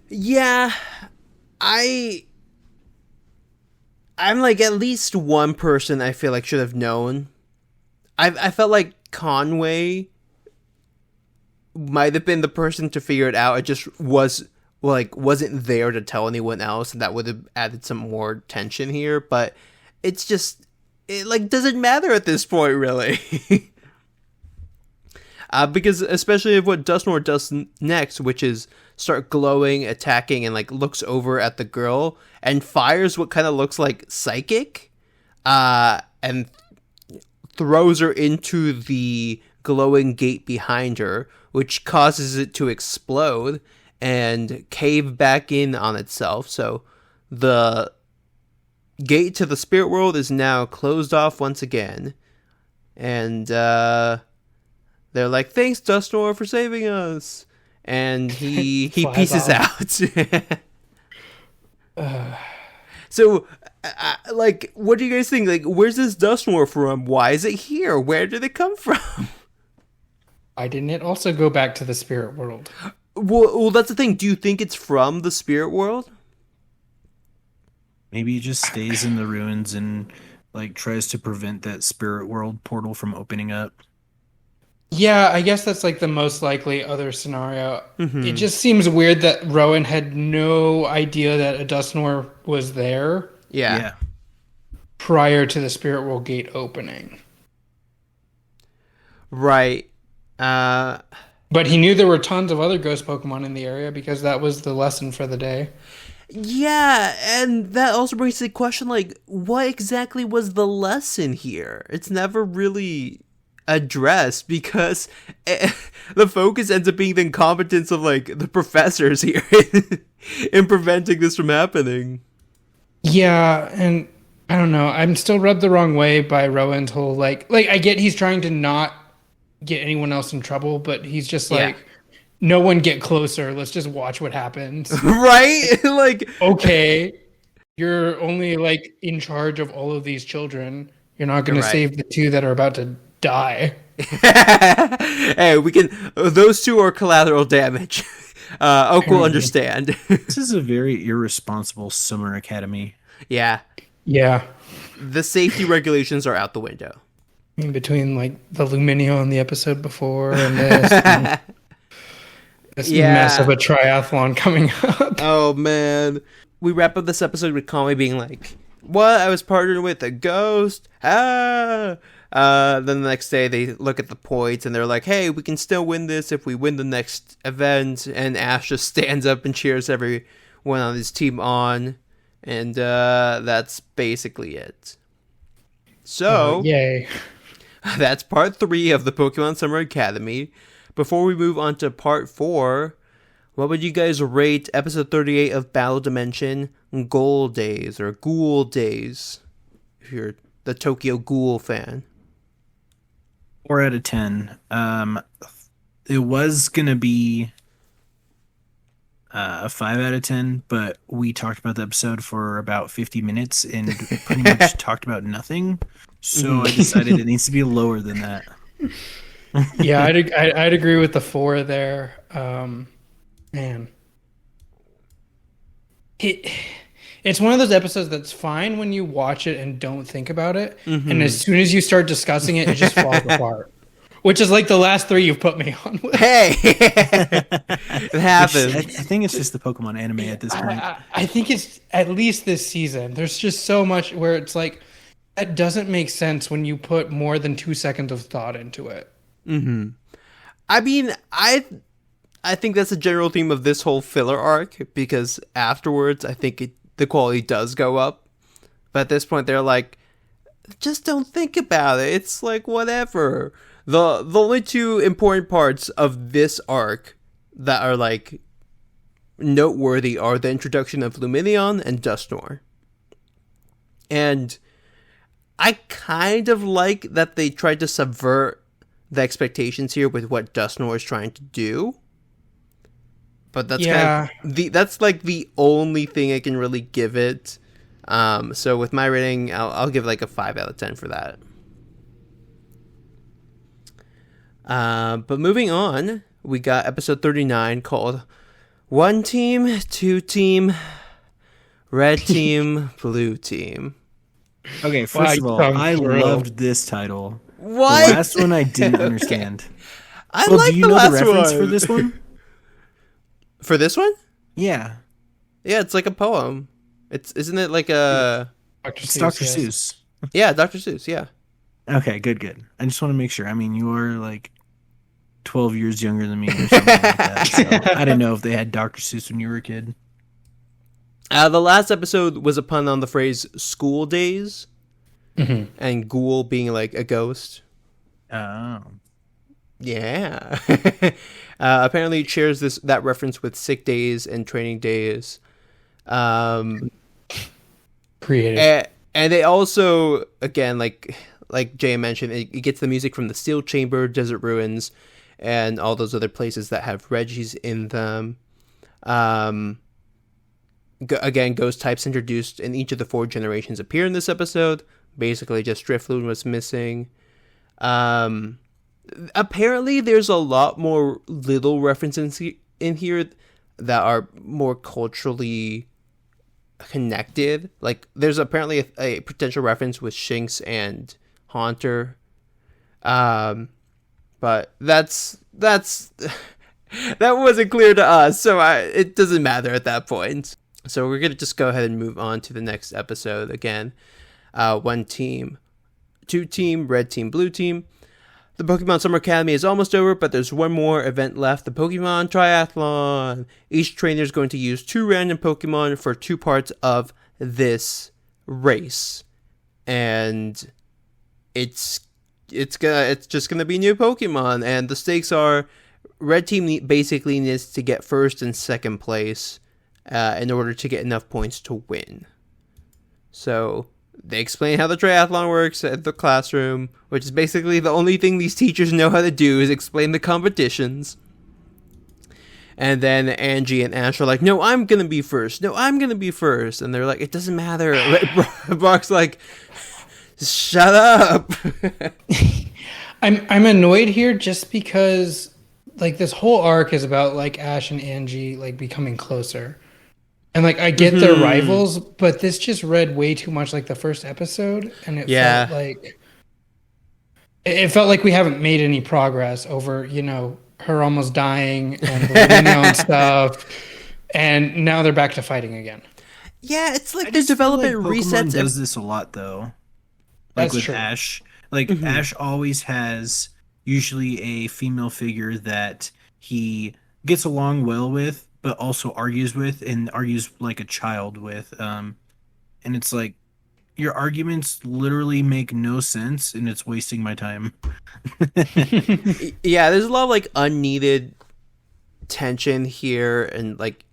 Yeah. I'm like at least one person I feel like should have known. I felt like Conway might have been the person to figure it out. It just wasn't there to tell anyone else, and that would have added some more tension here. But it's just it doesn't matter at this point, really. Because especially if what Dusknoir does next, which is start glowing, attacking, and like looks over at the girl and fires what kind of looks like psychic, and throws her into the glowing gate behind her, which causes it to explode and cave back in on itself. So the gate to the spirit world is now closed off once again. And they're like, thanks, Dusknoir, for saving us. And he pieces out. So, like, what do you guys think? Like, where's this Dusknoir from? Why is it here? Where did it come from?
Why didn't it also go back to the spirit world?
Well, that's the thing. Do you think it's from the spirit world?
Maybe it just stays in the ruins and like tries to prevent that spirit world portal from opening up.
Yeah, I guess that's like the most likely other scenario. It just seems weird that Rowan had no idea that a Dusknoir was there.
Yeah.
Prior to the spirit world gate opening.
Right.
But he knew there were tons of other ghost Pokemon in the area because that was the lesson for the day.
Yeah, and that also brings to the question, like, what exactly was the lesson here? It's never really addressed because the focus ends up being the incompetence of, like, the professors here in preventing this from happening.
Yeah, and I don't know. I'm still rubbed the wrong way by Rowan's whole, like I get he's trying to not get anyone else in trouble, but he's just like, no one get closer. Let's just watch what happens.
Right? Like,
okay, you're only like in charge of all of these children. You're not going to save the two that are about to die.
Hey, those two are collateral damage. Oak will understand.
This is a very irresponsible summer academy.
Yeah. The safety regulations are out the window.
In between like the Luminio in the episode before and this. And this mess of a triathlon coming up.
Oh, man. We wrap up this episode with Conway being like, what? I was partnered with a ghost? Then the next day they look at the points and they're like, hey, we can still win this if we win the next event. And Ash just stands up and cheers everyone on his team on. And that's basically it. So,
yay.
That's part 3 of the Pokemon Summer Academy. Before we move on to part 4, what would you guys rate episode 38 of Battle Dimension, Ghoul Daze, or Ghoul Daze, if you're the Tokyo Ghoul fan?
4 out of 10. It was going to be a 5 out of 10, but we talked about the episode for about 50 minutes and pretty much talked about nothing. So I decided it needs to be lower than that.
Yeah, I'd agree with the 4 there. Man. It's one of those episodes that's fine when you watch it and don't think about it. And as soon as you start discussing it, it just falls apart. Which is like the last 3 you've put me on with.
Hey! It happens.
I think it's just the Pokemon anime at this point.
I think it's at least this season. There's just so much where it's like, that doesn't make sense when you put more than 2 seconds of thought into it.
I mean, I think that's a general theme of this whole filler arc, because afterwards, I think the quality does go up. But at this point, they're like, just don't think about it. It's like, whatever. The only 2 important parts of this arc that are, like, noteworthy are the introduction of Lumineon and Dusknoir. And I kind of like that they tried to subvert the expectations here with what Dusknoir is trying to do. But that's that's like the only thing I can really give it. So with my rating, I'll give like a 5 out of 10 for that. But moving on, we got episode 39 called One Team, Two Team, Red Team, Blue Team.
Okay, first of all, I loved this title.
What?
The last one I didn't understand.
I like the last one. Do you know the reference
for this one?
For this one?
Yeah.
Yeah, it's like a poem. Isn't it like a...
It's Dr. Seuss.
Yeah, Dr. Seuss, yeah.
Okay, good. I just want to make sure. I mean, you are like 12 years younger than me or something like that. So I didn't know if they had Dr. Seuss when you were a kid.
The last episode was a pun on the phrase school days.
Mm-hmm.
And ghoul being like a ghost.
Oh.
Yeah. Apparently it shares that reference with sick days and training days.
Creative.
And they also, again, like Jay mentioned, it gets the music from the Steel Chamber, Desert Ruins, and all those other places that have Reggies in them. Again, ghost types introduced in each of the 4 generations appear in this episode. Basically, just Drifloon was missing. Apparently, there's a lot more little references in here that are more culturally connected. Like, there's apparently a potential reference with Shinx and Haunter. But that wasn't clear to us, so it doesn't matter at that point. So we're going to just go ahead and move on to the next episode again. One team, two team, red team, blue team. The Pokemon Summer Academy is almost over, but there's one more event left, the Pokemon Triathlon. Each trainer is going to use 2 random Pokemon for 2 parts of this race. And it's just gonna be new Pokemon, and the stakes are red team basically needs to get first and second place in order to get enough points to win. So they explain how the triathlon works at the classroom, which is basically the only thing these teachers know how to do is explain the competitions. And then Angie and Ash are like, no, I'm going to be first. No, I'm going to be first. And they're like, it doesn't matter. Brock's like, shut up.
I'm annoyed here just because like this whole arc is about like Ash and Angie like becoming closer. And like I get their rivals, but this just read way too much like the first episode, and it felt like we haven't made any progress over, her almost dying and the and stuff. And now they're back to fighting again.
Yeah, it's like the development
like
resets.
Pokemon does this a lot though. Like with true. Ash. Like Ash always has usually a female figure that he gets along well with, but also argues with, and argues like a child with. And it's like, your arguments literally make no sense, and it's wasting my time.
Yeah, there's a lot of like unneeded tension here, and like,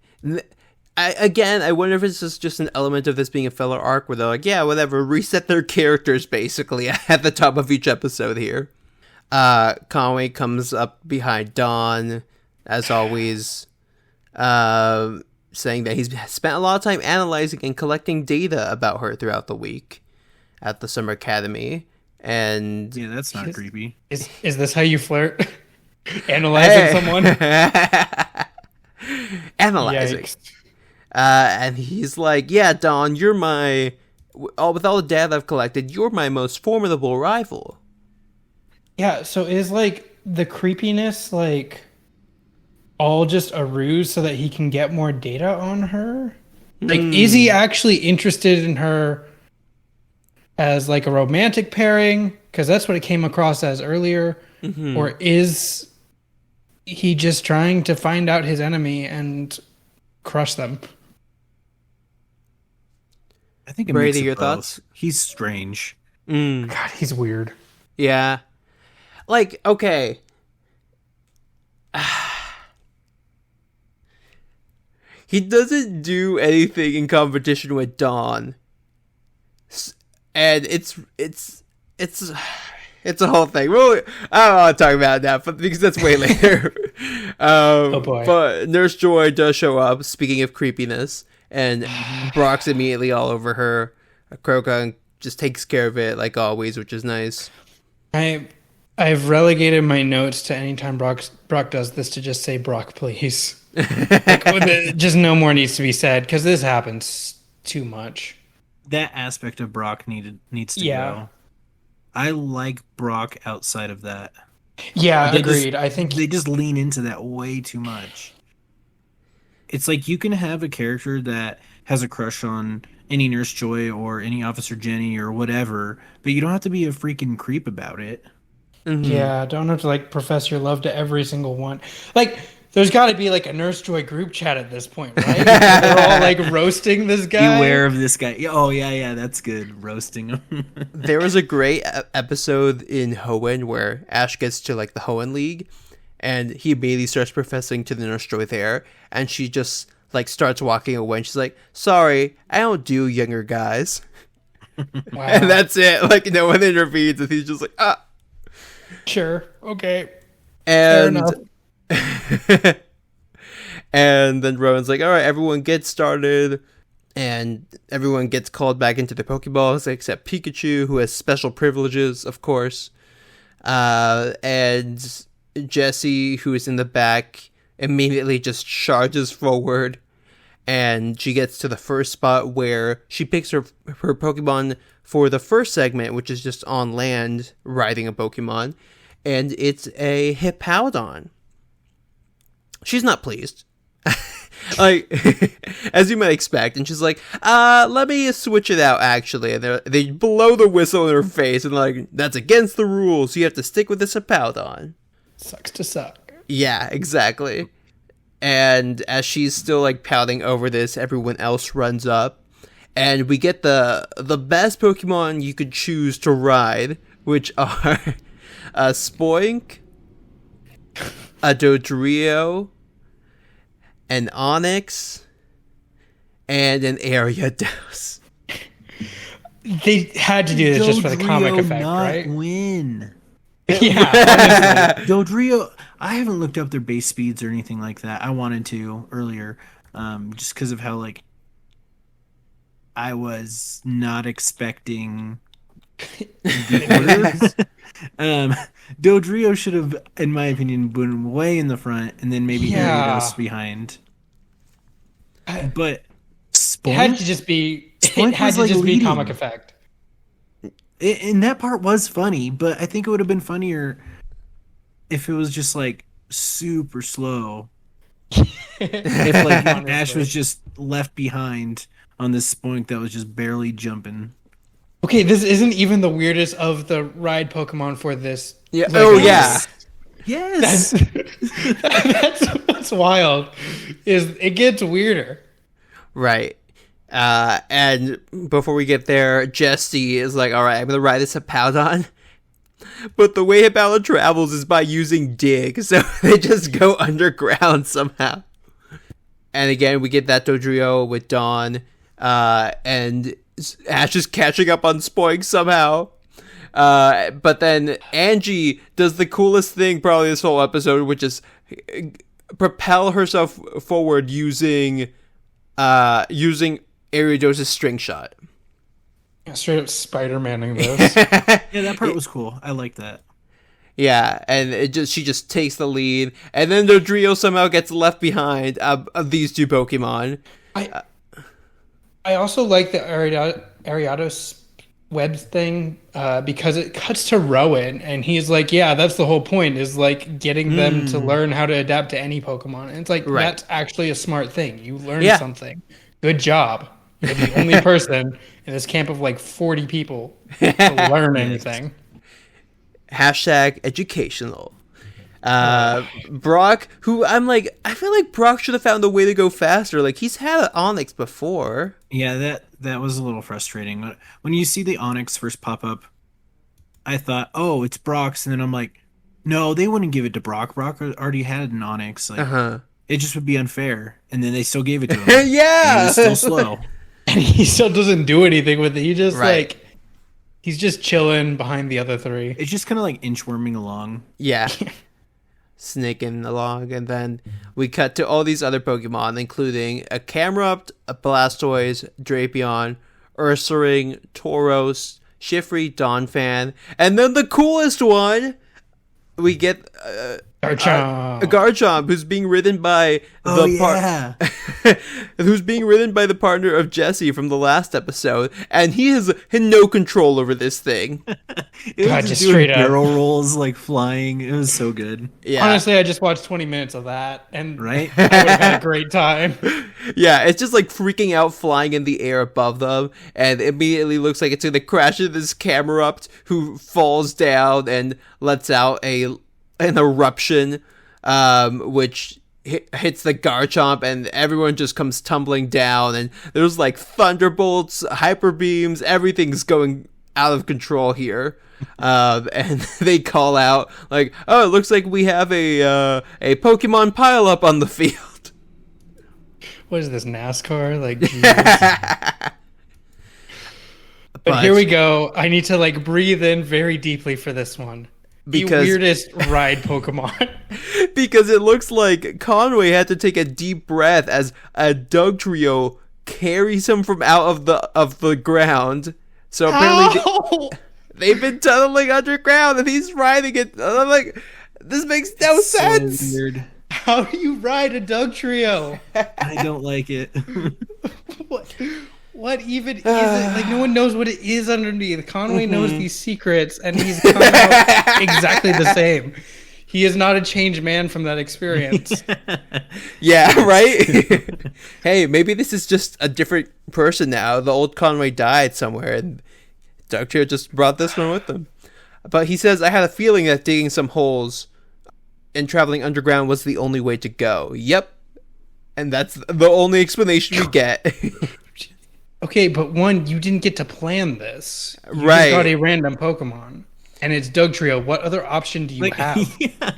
I wonder if it's just an element of this being a filler arc where they're like, yeah, whatever, reset their characters basically at the top of each episode here. Conway comes up behind Dawn, as always, saying that he's spent a lot of time analyzing and collecting data about her throughout the week at the Summer Academy. And
yeah, that's not creepy.
Is this how you flirt? Analyzing someone?
Analyzing. Yikes. And he's like, yeah, Dawn, you're with all the data I've collected, you're my most formidable rival.
Yeah, so is like the creepiness like all just a ruse so that he can get more data on her? Like, is he actually interested in her as like a romantic pairing? Because that's what it came across as earlier. Mm-hmm. Or is he just trying to find out his enemy and crush them?
I think Brady, your thoughts? He's strange.
God, he's weird.
Yeah. Like, okay. He doesn't do anything in competition with Dawn. And it's It's a whole thing. Well, I don't want to talk about that, but because that's way later.
Oh boy!
But Nurse Joy does show up. Speaking of creepiness, and Brock's immediately all over her. Krogan just takes care of it like always, which is nice.
I've relegated my notes to anytime Brock does this to just say Brock, please. Like, just no more needs to be said because this happens too much.
That aspect of Brock needs to go. I like Brock outside of that.
Yeah, agreed. I think
they just lean into that way too much. It's like you can have a character that has a crush on any Nurse Joy or any Officer Jenny or whatever, but you don't have to be a freaking creep about it.
Mm-hmm. Yeah, don't have to like profess your love to every single one. Like, there's got to be like a Nurse Joy group chat at this point, right? They're all like roasting this guy.
Beware of this guy. Oh yeah, that's good. Roasting him.
There was a great episode in Hoenn where Ash gets to like the Hoenn League, and he immediately starts professing to the Nurse Joy there, and she just like starts walking away. And she's like, "Sorry, I don't do younger guys." Wow. And that's it. Like no one intervenes, and he's just like, "Ah."
Sure. Okay.
And and then Rowan's like, all right, everyone get started. And everyone gets called back into the Pokeballs except Pikachu, who has special privileges, of course. And Jessie, who is in the back, immediately just charges forward. And she gets to the first spot where she picks her Pokemon for the first segment, which is just on land riding a Pokemon. And it's a Hippowdon. She's not pleased. Like, as you might expect. And she's like, let me switch it out, actually. And they blow the whistle in her face. And like, that's against the rules. You have to stick with this Hippowdon.
Sucks to suck.
Yeah, exactly. And as she's still like pouting over this, everyone else runs up. And we get the best Pokemon you could choose to ride, which are a Spoink, a Dodrio, an Onix, and an Ariados.
They had to do this just for the comic effect, right?
Win.
Yeah.
Dodrio, I haven't looked up their base speeds or anything like that. I wanted to earlier, just because of how like I was not expecting the orders. Dodrio should have, in my opinion, been way in the front, and then maybe Ariados behind. But
Spoink, it had to just be. It had to just be comic effect.
And that part was funny, but I think it would have been funnier if it was just like super slow. If like Ash was just left behind on this Spoink that was just barely jumping.
Okay, this isn't even the weirdest of the ride Pokemon for this.
Yeah. Like, oh yeah.
Yes.
That's wild. It gets weirder.
Right. And before we get there, Jessie is like, all right, I'm going to ride this Hippowdon. But the way Hippowdon travels is by using dig. So they just go underground somehow. And again, we get that Dodrio with Dawn. And Ash is catching up on Spoink somehow. But then Angie does the coolest thing probably this whole episode, which is propel herself forward using Ariados' string shot.
Yeah, straight up Spider-Man-ing this.
Yeah, that part was cool. I like that.
Yeah, and she just takes the lead, and then Dodrio somehow gets left behind of these two Pokemon.
I also like the Ariados webs thing because it cuts to Rowan, and he's like, yeah, that's the whole point, is like getting them to learn how to adapt to any Pokemon. And it's like, that's actually a smart thing. You learn something. Good job. You're the only person in this camp of like 40 people to learn anything.
Hashtag educational. Brock, who I feel like Brock should have found a way to go faster. Like, he's had an Onix before.
Yeah, that was a little frustrating. When you see the Onix first pop up, I thought, oh, it's Brock's. And then I'm like, no, they wouldn't give it to Brock. Brock already had an Onix. Like, it just would be unfair. And then they still gave it to him.
Yeah.
And he was still slow.
And he still doesn't do anything with it. He just He's just chilling behind the other three.
It's just kind of like inchworming along.
Yeah. Snaking along, and then we cut to all these other Pokemon, including a Camerupt, a Blastoise, Drapion, Ursaring, Tauros, Shiftry, Donphan, and then the coolest one, we get
Garchomp.
Garchomp, who's being ridden by who's being ridden by the partner of Jesse from the last episode, and he has no control over this thing.
It was just straight up barrel rolls, like flying. It was so good.
Yeah. Honestly, I just watched 20 minutes of that, and
right,
I would have had a great time.
Yeah, it's just like freaking out, flying in the air above them, and immediately looks like it's gonna crash into this Camerupt, who falls down and lets out an eruption, which hits the Garchomp, and everyone just comes tumbling down, and there's like thunderbolts, hyper beams, everything's going out of control here. And they call out like, "Oh, it looks like we have a Pokemon pileup on the field."
What is this, NASCAR? Like, but here we go. I need to like breathe in very deeply for this one. Because, the weirdest ride Pokemon.
Because it looks like Conway had to take a deep breath as a Dugtrio carries him from out of the ground. So apparently they've been tunneling underground, and he's riding it. And I'm like, this makes no sense.
So weird.
How do you ride a Dugtrio?
I don't like it.
What even is it? Like, no one knows what it is underneath. Conway knows these secrets, and he's come out exactly the same. He is not a changed man from that experience.
Yeah, right? Hey, maybe this is just a different person now. The old Conway died somewhere, and Dugtrio just brought this one with him. But he says, I had a feeling that digging some holes and traveling underground was the only way to go. Yep. And that's the only explanation we get.
Okay, but one, you didn't get to plan this. You
just
got a random Pokemon. And it's Dugtrio. What other option do you have?
Yeah,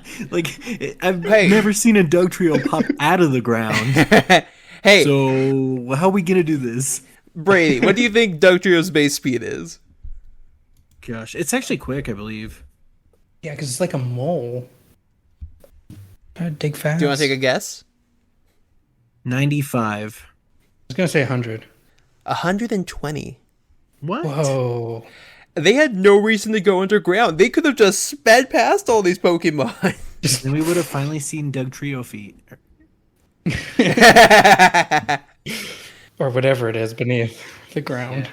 I've never seen a Dugtrio pop out of the ground.
Hey.
So, how are we going to do this?
Brady, what do you think Dugtrio's base speed is?
Gosh, it's actually quick, I believe.
Yeah, because it's like a mole. Gotta dig fast.
Do you want to take a guess?
95.
I was going to say 100.
120.
What?
Whoa.
They had no reason to go underground. They could have just sped past all these Pokemon.
Then we would have finally seen Dugtrio feet.
Or whatever it is beneath the ground.
Yeah.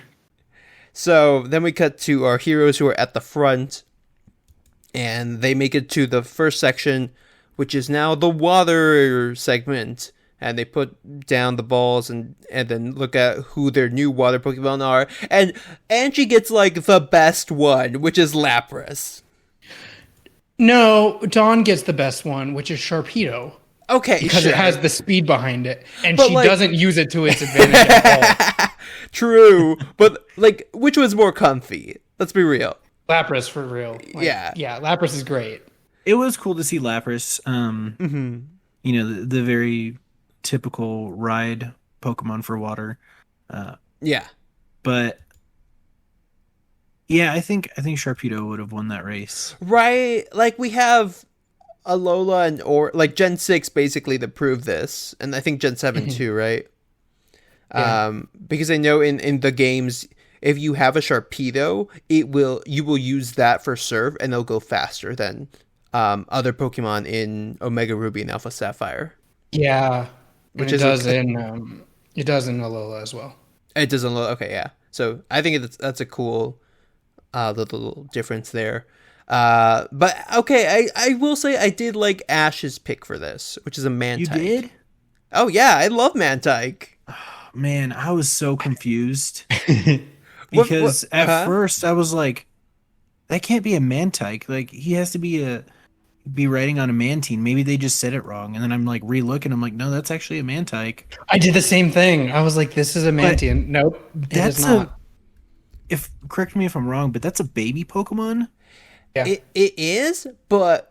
So then we cut to our heroes who are at the front. And they make it to the first section, which is now the water segment. And they put down the balls and then look at who their new water Pokemon are. And Angie gets, like, the best one, which is Lapras.
No, Dawn gets the best one, which is Sharpedo.
Okay,
because
sure.
It has the speed behind it. And
but
she doesn't use it to its advantage at all.
True. But, like, which one's more comfy? Let's be real.
Lapras, for real.
Yeah.
Yeah, Lapras is great.
It was cool to see Lapras. You know, the very typical ride Pokemon for water.
Yeah.
But yeah, I think Sharpedo would have won that race.
Right. Like, we have Alola or like Gen 6 basically to prove this, and I think Gen 7 too, right? Yeah. Because I know in the games, if you have a Sharpedo, you will use that for serve, and it'll go faster than other Pokemon in Omega Ruby and Alpha Sapphire.
Yeah. Which it does in Alola as well.
It does in Alola. Okay, yeah. So I think that's a cool little difference there. But okay, I will say I did like Ash's pick for this, which is a Mantike.
You did?
Oh yeah, I love Mantike.
Oh, man, I was so confused because at first I was like, that can't be a Mantike. Like, he has to be writing on a Mantine. Maybe they just said it wrong. And then I'm like re-looking. I'm like, no, that's actually a Mantike. I
did the same thing. I was like, this is a Mantine. Nope, it is not.
Correct me if I'm wrong, but that's a baby Pokemon?
Yeah. It is, but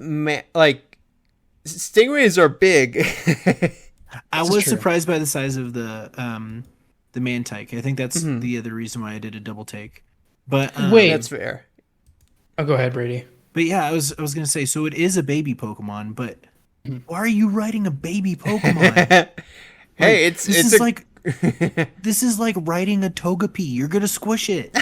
like, stingrays are big.
I was surprised by the size of the Mantike. I think that's the other reason why I did a double take. But
Wait.
That's fair.
Oh, go ahead, Brady.
But yeah, I was gonna say, so it is a baby Pokemon, but why are you writing a baby Pokemon?
Hey,
This is like writing a Togepi. You're gonna squish it.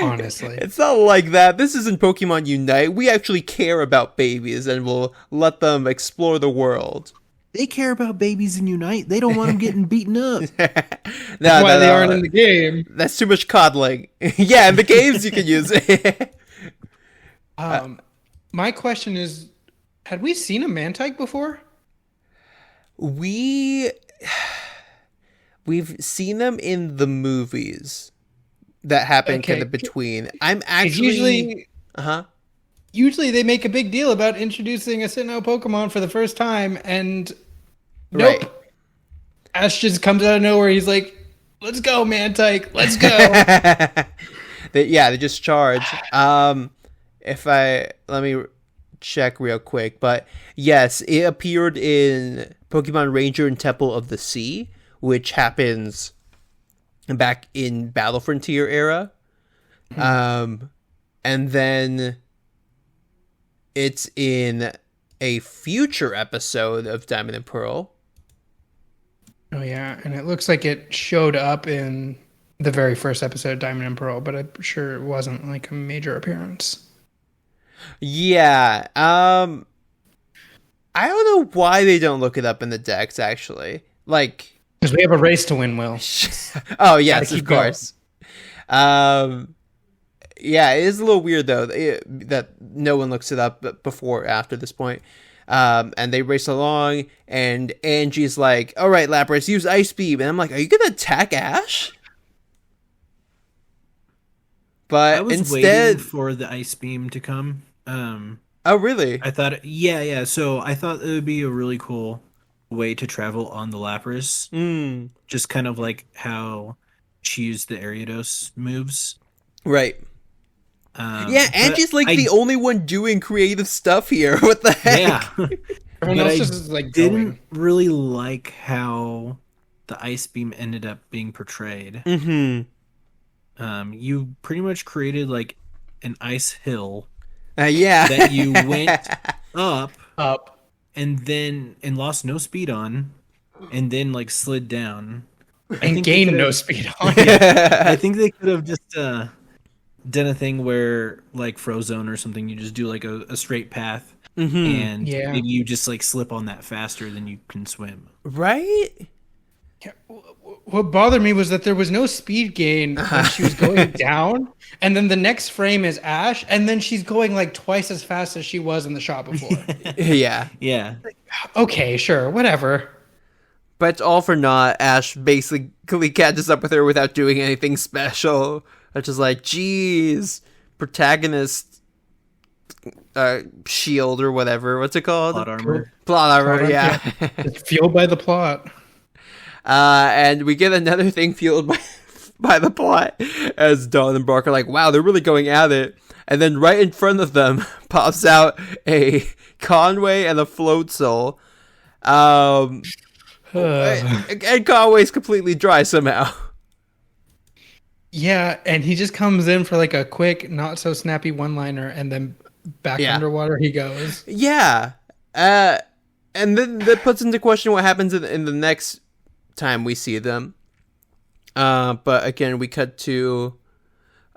Honestly,
it's not like that. This isn't Pokemon Unite. We actually care about babies and we'll let them explore the world.
They care about babies in Unite. They don't want them getting beaten up.
That's why they aren't in the game.
That's too much coddling. Yeah, in the games you can use it.
My question is, had we seen a Mantike before?
We've seen them in the movies that happen kind of between. I'm actually
Usually they make a big deal about introducing a Sinnoh Pokemon for the first time, and nope. Right. Ash just comes out of nowhere. He's like, "Let's go, Mantike. Let's go."
They just charge. Let me check real quick, but yes, it appeared in Pokemon Ranger and Temple of the Sea, which happens back in Battle Frontier era. And then it's in a future episode of Diamond and Pearl.
Oh yeah, and it looks like it showed up in the very first episode of Diamond and Pearl, but I'm sure it wasn't like a major appearance.
Yeah. I don't know why they don't look it up in the decks, actually. Like,
because we have a race to win, Will.
Oh, yes, of course. Yeah, it is a little weird, though, that no one looks it up before or after this point. And they race along, and Angie's like, all right, Lapras, use Ice Beam. And I'm like, are you going to attack Ash? But
I was
instead...
waiting for the Ice Beam to come.
Oh, really?
I thought, yeah. So I thought it would be a really cool way to travel on the Lapras. Just kind of like how she used the Ariados moves.
Right. Yeah, Angie's like the only one doing creative stuff here. What the heck?
Yeah.
Everyone else just is like
didn't really like how the Ice Beam ended up being portrayed. You pretty much created like an ice hill. That you went up, and lost no speed on, and then like slid down,
and gained no speed on.
I think they could have just done a thing where like Frozone or something. You just do like a straight path, and maybe you just like slip on that faster than you can swim.
Right.
Yeah. What bothered me was that there was no speed gain when she was going down, and then the next frame is Ash, and then she's going like twice as fast as she was in the shot before.
Yeah.
Okay, sure, whatever.
But it's all for naught. Ash basically catches up with her without doing anything special. It's just like, geez, protagonist shield or whatever. What's it called? Plot armor, yeah.
It's fueled by the plot.
And we get another thing fueled by the plot as Dawn and Brock are like, wow, they're really going at it. And then right in front of them pops out a Conway and a Floatzel. And Conway's completely dry somehow.
Yeah, and he just comes in for like a quick, not so snappy one-liner, and then back underwater he goes.
Yeah. And then that puts into question what happens in the next time we see them. But again, we cut to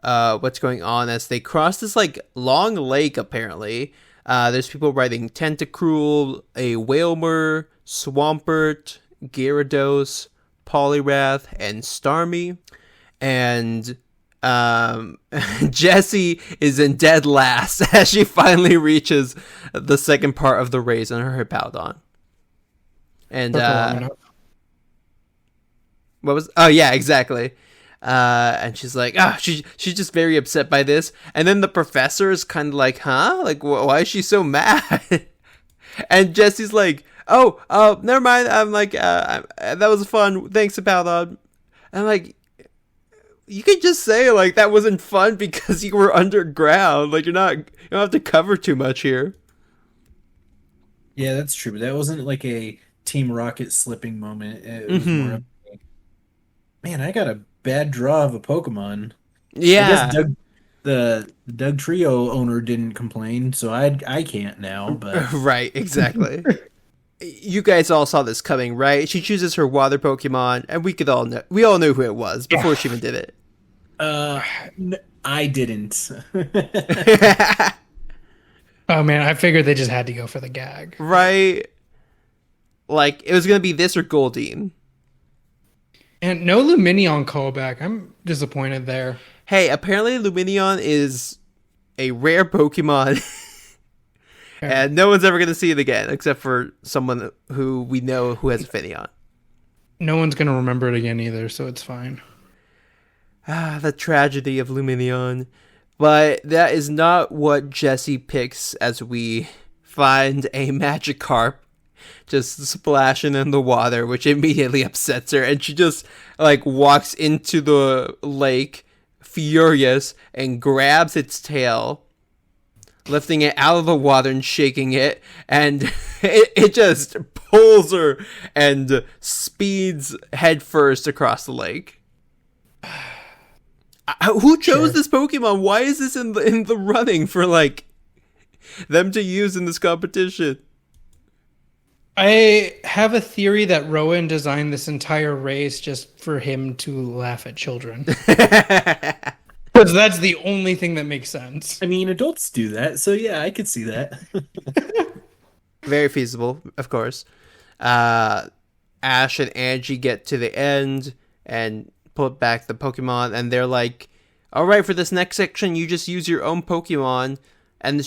what's going on as they cross this like long lake. Apparently, there's people riding Tentacruel, a Wailmer, Swampert, Gyarados, Poliwrath, and Starmie. And Jessie is in dead last as she finally reaches the second part of the race on her Hippowdon. And what was? Oh yeah, exactly. And she's like, she's just very upset by this. And then the professor is kind of like, huh? Like, why is she so mad? And Jessie's like, oh, never mind. I'm like, that was fun. Thanks, Hippowdon. I'm like, you could just say like that wasn't fun because you were underground. Like you don't have to cover too much here.
Yeah, that's true. But that wasn't like a Team Rocket slipping moment. It was more of, man, I gotta bad draw of a Pokemon.
Yeah.
I guess the Doug Trio owner didn't complain, so I can't now. But
Right, exactly. You guys all saw this coming, right? She chooses her water Pokemon, and we all knew who it was before she even did it.
I didn't.
Oh man, I figured they just had to go for the gag.
Right? Like, it was going to be this or Goldeen.
And no Lumineon callback. I'm disappointed there.
Hey, apparently Lumineon is a rare Pokemon, and no one's ever going to see it again, except for someone who we know who has a Finneon.
No one's going to remember it again either, so it's fine.
Ah, the tragedy of Lumineon. But that is not what Jessie picks as we find a Magikarp just splashing in the water, which immediately upsets her. And she just, like, walks into the lake, furious, and grabs its tail, lifting it out of the water and shaking it. And it just pulls her and speeds headfirst across the lake. Who chose this Pokemon? Why is this in the running for, like, them to use in this competition?
I have a theory that Rowan designed this entire race just for him to laugh at children. Because that's the only thing that makes sense.
I mean, adults do that, so yeah, I could see that.
Very feasible, of course. Ash and Angie get to the end and put back the Pokemon, and they're like, all right, for this next section, you just use your own Pokemon. And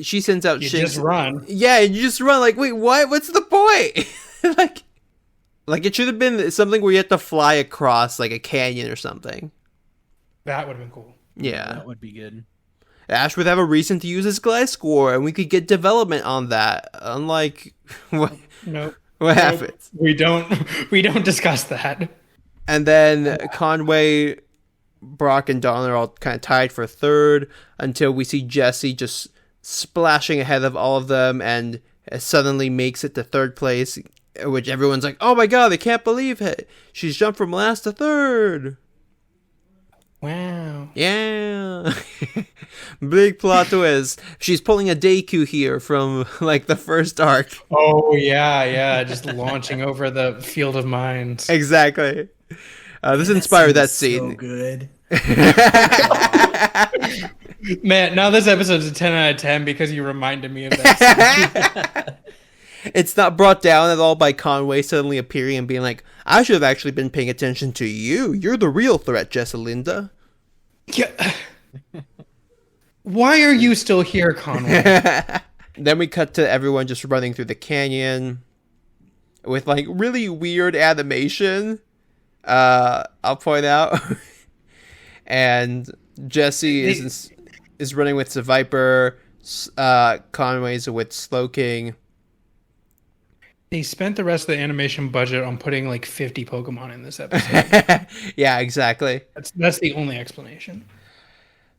she sends out
You
Shinx.
just run.
Yeah, and you just run. Like, wait, what? What's the point? like it should have been something where you have to fly across, like, a canyon or something.
That would have been cool.
Yeah.
That would be good.
Ash would have a reason to use his Gliscor, and we could get development on that. Unlike what happens?
We don't discuss that.
And then Conway, Brock, and Don are all kind of tied for third until we see Jessie just splashing ahead of all of them and suddenly makes it to third place, which everyone's like, oh my god, they can't believe it. She's jumped from last to third.
Wow.
Yeah. Big plot twist. She's pulling a Deku here from, like, the first arc.
Oh, yeah. Just launching over the field of mines.
Exactly. This inspired that scene.
So good.
Man, now this episode's a 10 out of 10 because you reminded me of that scene.
It's not brought down at all by Conway suddenly appearing and being like, I should have actually been paying attention to you. You're the real threat, Jesselinda.
Yeah. Why are you still here, Conway?
Then we cut to everyone just running through the canyon with, like, really weird animation. I'll point out. And Jessie is running with Seviper. Conway's with Slowking.
They spent the rest of the animation budget on putting like 50 Pokemon in this episode.
Yeah, exactly.
That's the only explanation.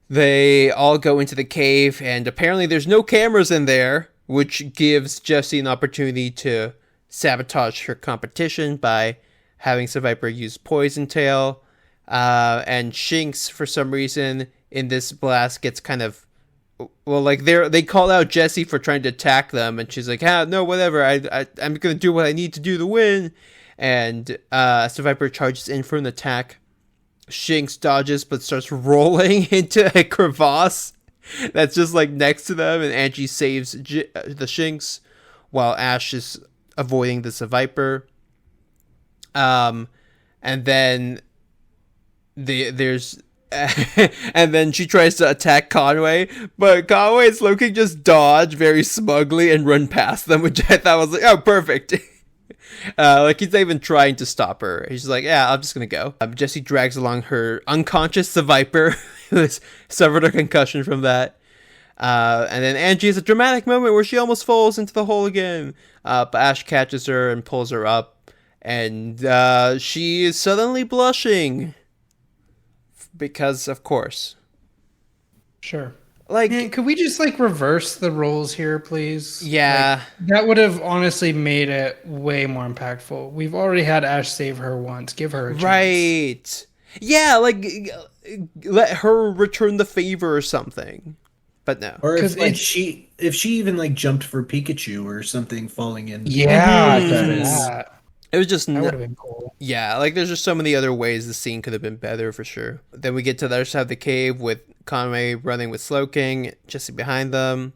They all go into the cave, and apparently there's no cameras in there, which gives Jessie an opportunity to sabotage her competition by having Seviper use Poison Tail. And Shinx, for some reason, in this blast gets kind of... Well, like, they call out Jessie for trying to attack them, and she's like, no, whatever, I'm going to do what I need to do to win. And Seviper charges in for an attack. Shinx dodges, but starts rolling into a crevasse that's just, like, next to them, and Angie saves the Shinx, while Ash is avoiding the Seviper. And then there's... and then she tries to attack Conway, but Conway and Slowking just dodge very smugly and run past them, which I thought was like, oh, perfect. Like, he's not even trying to stop her. He's like, yeah, I'm just gonna go. Jessie drags along her unconscious Seviper, who has suffered a concussion from that. And then Angie has a dramatic moment where she almost falls into the hole again. But Ash catches her and pulls her up, and she is suddenly blushing. Because, of course.
Sure.
Like,
man, could we just, like, reverse the roles here, please?
Yeah.
Like, that would have honestly made it way more impactful. We've already had Ash save her once. Give her a chance.
Right. Yeah, like let her return the favor or something. But no.
Or if she even like jumped for Pikachu or something falling in.
Yeah,
that.
It was just
that would have been cool.
Yeah, like there's just so many other ways the scene could have been better for sure. Then we get to the other side of the cave with Conway running with Slowking, Jesse behind them.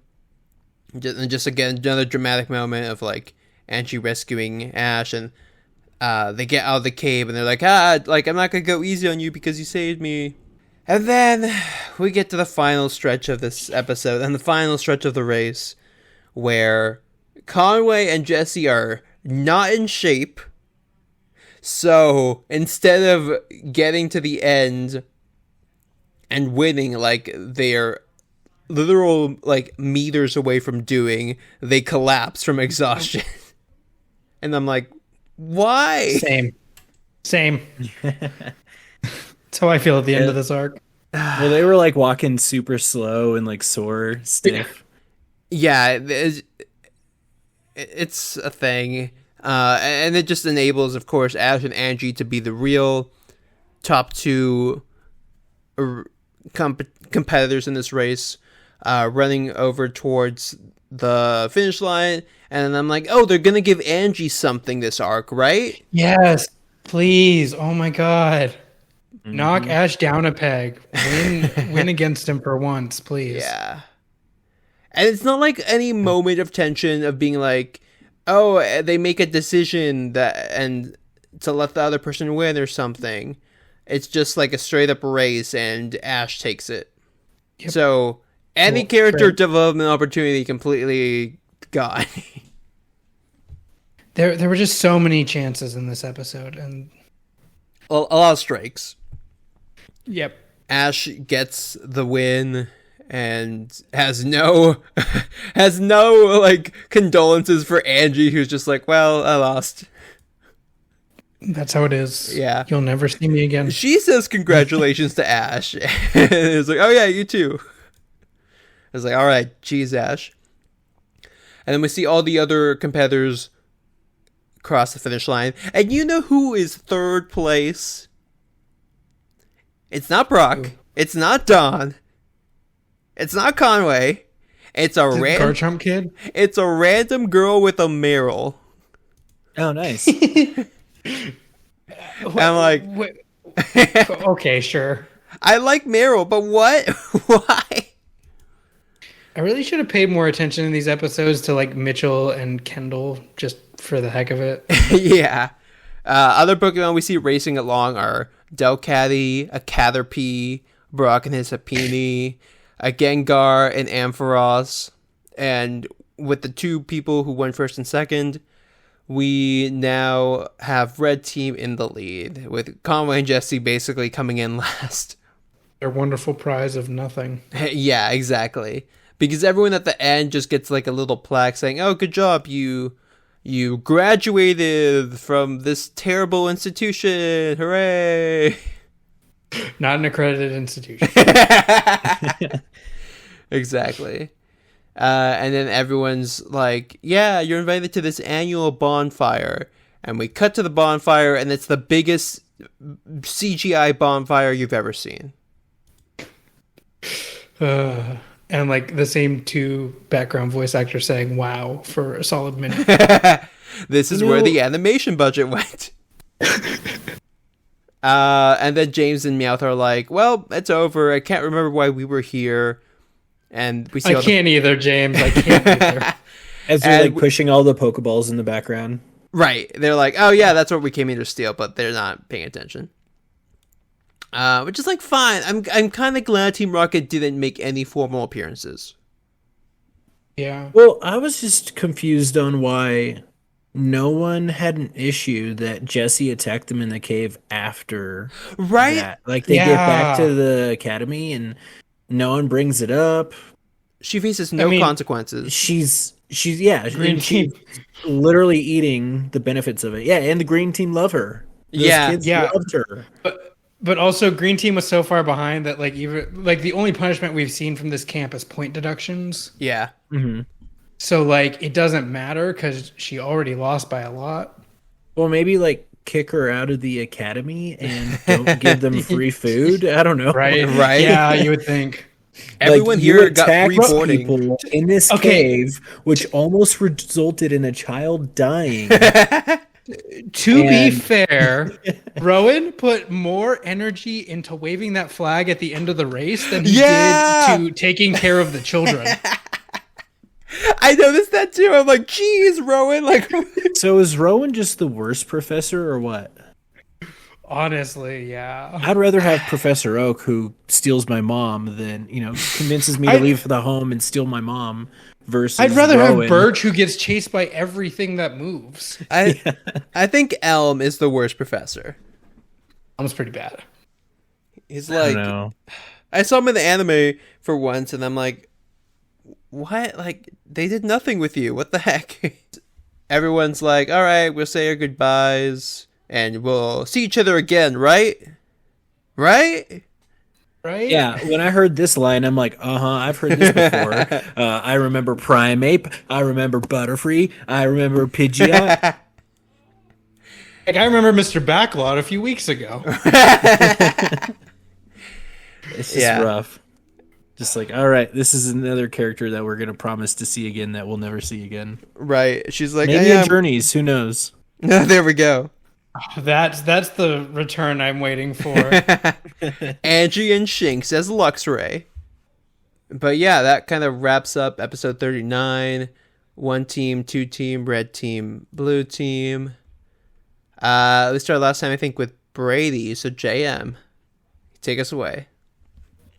And just again another dramatic moment of like Angie rescuing Ash, and they get out of the cave and they're like, like I'm not gonna go easy on you because you saved me. And then we get to the final stretch of this episode and the final stretch of the race where Conway and Jesse are not in shape. So instead of getting to the end and winning like they're literal like meters away from doing, they collapse from exhaustion. And I'm like, why?
Same. That's how I feel at the end of this arc.
Well, they were like walking super slow and like sore, stiff.
Yeah, it's a thing. And it just enables, of course, Ash and Angie to be the real top two competitors in this race, running over towards the finish line. And I'm like, oh, they're going to give Angie something this arc, right?
Yes, please. Oh my God. Knock Ash down a peg. Win against him for once, please.
Yeah. And it's not like any moment of tension of being like, oh, they make a decision and to let the other person win or something. It's just like a straight up race and Ash takes it. Yep. So any character development opportunity completely gone.
There were just so many chances in this episode, and
a lot of strikes.
Yep.
Ash gets the win and has no like condolences for Angie, who's just like, well, I lost.
That's how it is.
Yeah.
You'll never see me again.
She says congratulations to Ash. And it's like, oh yeah, you too. It's like, all right, geez, Ash. And then we see all the other competitors cross the finish line. And you know who is third place? It's not Brock. Ooh. It's not Don. It's not Conway. It's a
Garchomp kid.
It's a random girl with a Meryl.
Oh, nice.
I'm like,
okay, sure.
I like Meryl, but what? Why?
I really should have paid more attention in these episodes to like Mitchell and Kendall, just for the heck of it.
Yeah. Other Pokemon we see racing along are Delcatty, a Caterpie, Brock and his Happiny, a Gengar, and Ampharos. And with the two people who won first and second, we now have Red Team in the lead, with Conway and Jesse basically coming in last.
Their wonderful prize of nothing.
Yeah, exactly. Because everyone at the end just gets like a little plaque saying, oh, good job, you graduated from this terrible institution. Hooray!
Not an accredited institution.
Exactly. And then everyone's like, yeah, you're invited to this annual bonfire. And we cut to the bonfire, and it's the biggest CGI bonfire you've ever seen.
And like the same two background voice actors saying wow for a solid minute.
This is where the animation budget went. And then James and Meowth are like, well, it's over. I can't remember why we were here. And we see
I can't either, James. I can't either.
As they're like pushing all the Pokeballs in the background.
Right. They're like, oh yeah, that's what we came here to steal, but they're not paying attention. Which is like fine. I'm kind of glad Team Rocket didn't make any formal appearances.
Yeah.
Well, I was just confused on why no one had an issue that Jesse attacked them in the cave after that. Like they get back to the academy and no one brings it up.
She faces no consequences.
She's green team literally eating the benefits of it. Yeah, and the green team love her. Those kids loved her.
But also, Green Team was so far behind that, like, even like the only punishment we've seen from this camp is point deductions.
Yeah.
Mm-hmm.
So, like, it doesn't matter because she already lost by a lot.
Well, maybe like kick her out of the academy and don't give them free food? I don't know.
Right. Yeah, you would think.
Everyone here got free boarding
people in this cave, which almost resulted in a child dying.
To be fair, Rowan put more energy into waving that flag at the end of the race than he did to taking care of the children.
I noticed that too. I'm like, geez, Rowan. Like,
so is Rowan just the worst professor or what?
Honestly, yeah.
I'd rather have Professor Oak, who steals my mom, than convinces me to leave the home and steal my mom. Versus
I'd rather
Rowan.
have Birch, who gets chased by everything that moves.
I think Elm is the worst professor.
Elm's pretty bad.
He's like, I saw him in the anime for once, and I'm like, what? Like, they did nothing with you. What the heck? Everyone's like, all right, we'll say our goodbyes, and we'll see each other again, right? Right?
Right?
Yeah, when I heard this line, I'm like, I've heard this before. I remember Primeape. I remember Butterfree. I remember Pidgeot.
Like, I remember Mr. Backlot a few weeks ago.
It's just rough. Just like, all right, this is another character that we're going to promise to see again that we'll never see again.
Right. She's like,
maybe in Journeys, who knows?
There we go.
That's the return I'm waiting for.
Angie and Shinx as Luxray. But yeah, that kind of wraps up episode 39. 1 team, 2 team, red team, blue team. We started last time, I think, with Brady. So JM, take us away.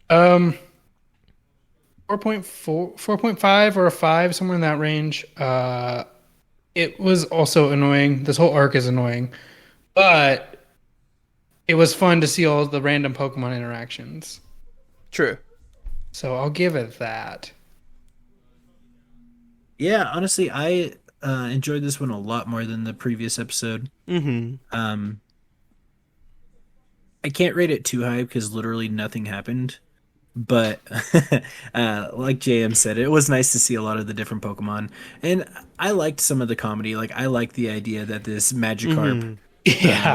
4.5 or a 5, somewhere in that range. It was also annoying. This whole arc is annoying. But it was fun to see all the random Pokemon interactions.
True.
So I'll give it that. Yeah, honestly, I enjoyed this one a lot more than the previous episode.
Mm-hmm.
I can't rate it too high because literally nothing happened. But like JM said, it was nice to see a lot of the different Pokemon. And I liked some of the comedy. Like, I liked the idea that this Magikarp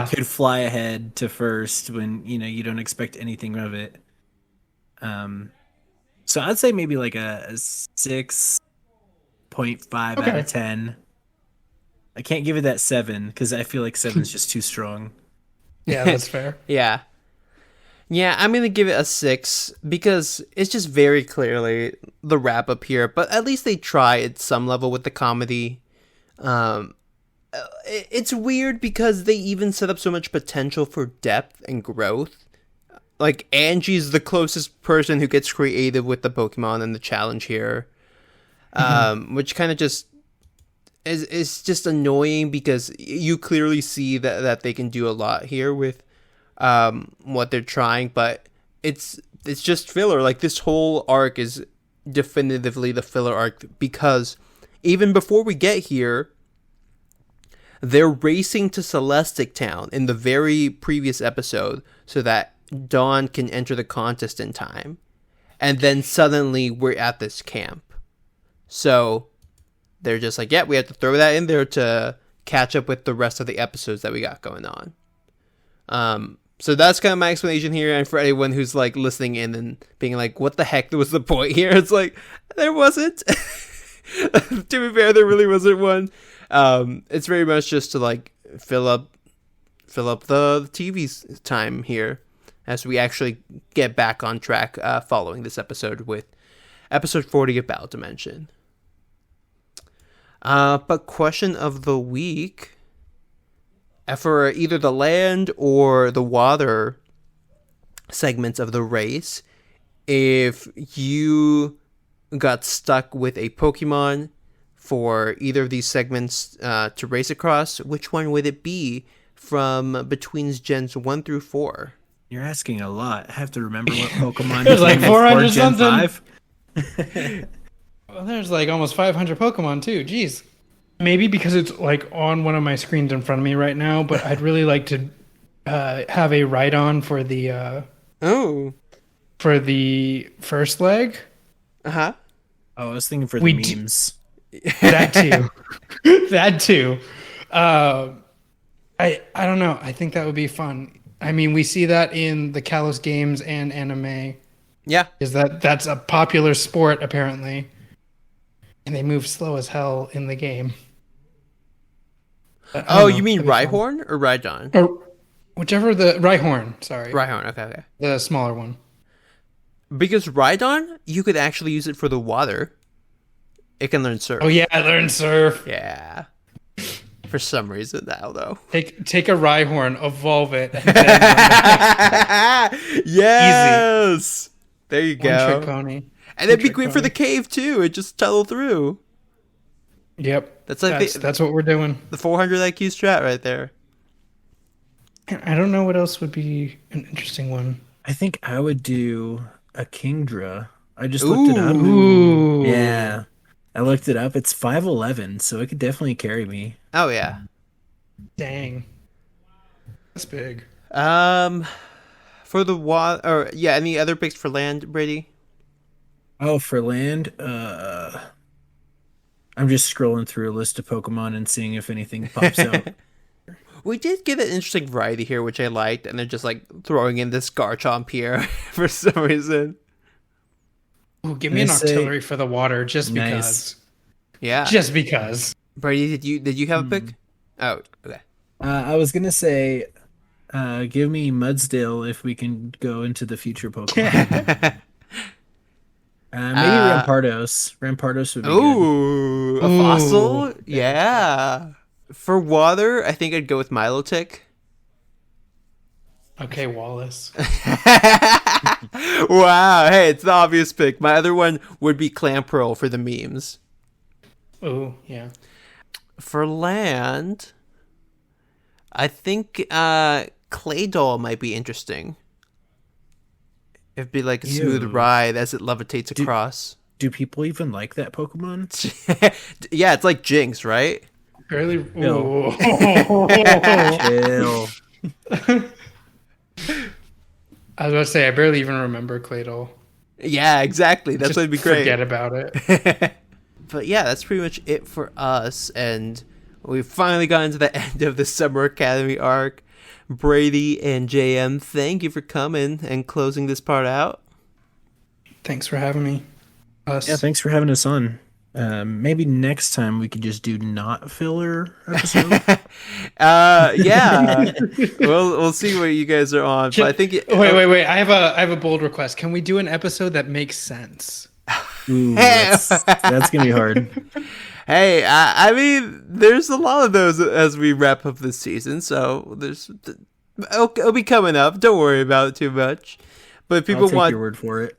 could fly ahead to first when, you don't expect anything of it. So I'd say maybe like a 6.5 out of 10. I can't give it that 7 because I feel like 7 is just too strong.
Yeah, that's fair.
Yeah, I'm going to give it a 6 because it's just very clearly the wrap up here. But at least they try at some level with the comedy. It's weird because they even set up so much potential for depth and growth. Like, Angie's the closest person who gets creative with the Pokemon and the challenge here. Which kind of just is just annoying because you clearly see that they can do a lot here with what they're trying, but it's just filler. Like, this whole arc is definitively the filler arc because even before we get here, they're racing to Celestic Town in the very previous episode so that Dawn can enter the contest in time. And then suddenly we're at this camp. So they're just like, yeah, we have to throw that in there to catch up with the rest of the episodes that we got going on. So that's kind of my explanation here. And for anyone who's like listening in and being like, what the heck was the point here? It's like, there wasn't. To be fair, there really wasn't one. It's very much just to like fill up the TV's time here as we actually get back on track following this episode with episode 40 of Battle Dimension. But question of the week, for either the land or the water segments of the race, if you got stuck with a Pokemon for either of these segments to race across, which one would it be from between gens 1 through 4?
You're asking a lot. I have to remember what Pokemon.
There's like 400
Gen
something.
5.
Well, there's like almost 500 Pokemon too. Jeez. Maybe because it's like on one of my screens in front of me right now, but I'd really like to have a write-on for the for the first leg.
Uh-huh.
Oh, I was thinking for the memes.
That too. That too. I don't know. I think that would be fun. I mean, we see that in the Kalos games and anime.
Yeah.
Is that's a popular sport apparently. And they move slow as hell in the game.
Oh, you mean Rhyhorn or Rhydon?
Or whichever the Rhyhorn, sorry.
Rhyhorn, okay.
The smaller one.
Because Rhydon, you could actually use it for the water. It can learn surf.
Oh yeah, learn surf.
Yeah. For some reason now, though.
Take a Rhyhorn, evolve it, and then
yes! Easy. There you go.
One trick pony.
And it'd be great for the cave too. It just tunnel through.
Yep.
That's
what we're doing.
The 400 IQ strat right there.
I don't know what else would be an interesting one.
I think I would do a Kingdra. I just looked it up.
Ooh.
Yeah. I looked it up. It's 5'11", so it could definitely carry me.
Oh yeah.
Dang. That's big.
For the any other picks for land, Brady?
Oh, for land, I'm just scrolling through a list of Pokemon and seeing if anything pops out.
We did get an interesting variety here, which I liked, and they're just like throwing in this Garchomp here for some reason.
Oh, give me an Octillery for the water, just because.
Nice.
Yeah,
just because.
Brady, did you have a pick? Oh, okay.
I was gonna say, give me Mudsdale if we can go into the future Pokemon. Maybe Rampardos. Rampardos would be good.
A fossil? Yeah. For water, I think I'd go with Milotic.
Okay, Wallace.
Wow. Hey, it's the obvious pick. My other one would be Clamperl for the memes.
Oh, yeah.
For land, I think Claydol might be interesting. It'd be like a smooth ride as it levitates across.
Do people even like that Pokemon?
Yeah, it's like Jinx, right?
Barely.
Chill.
I was about to say, I barely even remember Claydol.
Yeah, exactly. That's what'd be great.
Forget about it.
But yeah, that's pretty much it for us. And we've finally gotten to the end of the Summer Academy arc. Brady and JM, thank you for coming and closing this part out.
Thanks for having me.
Yeah, thanks for having us on. Maybe next time we could just do not filler episode.
Yeah. We'll see what you guys are on. But I think
wait. I have a bold request. Can we do an episode that makes sense?
Ooh, that's gonna be hard.
Hey, I mean, there's a lot of those as we wrap up this season, so it'll be coming up. Don't worry about it too much. But if people
want your word for it.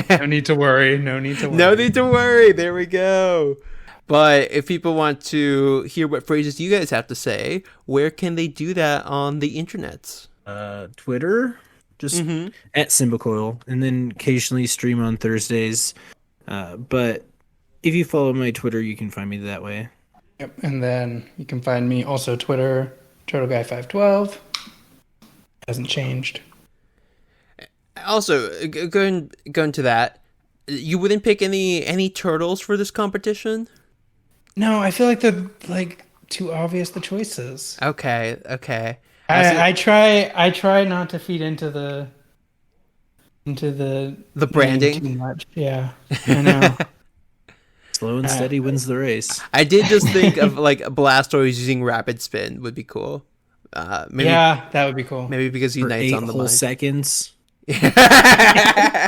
No need to worry. No need to worry.
There we go. But if people want to hear what phrases you guys have to say, where can they do that on the internets?
Twitter, just at Cymbacoil, and then occasionally stream on Thursdays. But if you follow my Twitter, you can find me that way.
Yep, and then you can find me also Twitter, TurtleGuy512. Hasn't changed.
Also, going to that, you wouldn't pick any turtles for this competition?
No, I feel like they're like too obvious the choices.
Okay.
I try not to feed into the
branding
too much. Yeah, I know.
Slow and steady wins the race.
I did just think of like Blastoise using Rapid Spin would be cool. Maybe,
yeah, that would be cool.
Maybe because he Unites on the
whole
mind.
Seconds.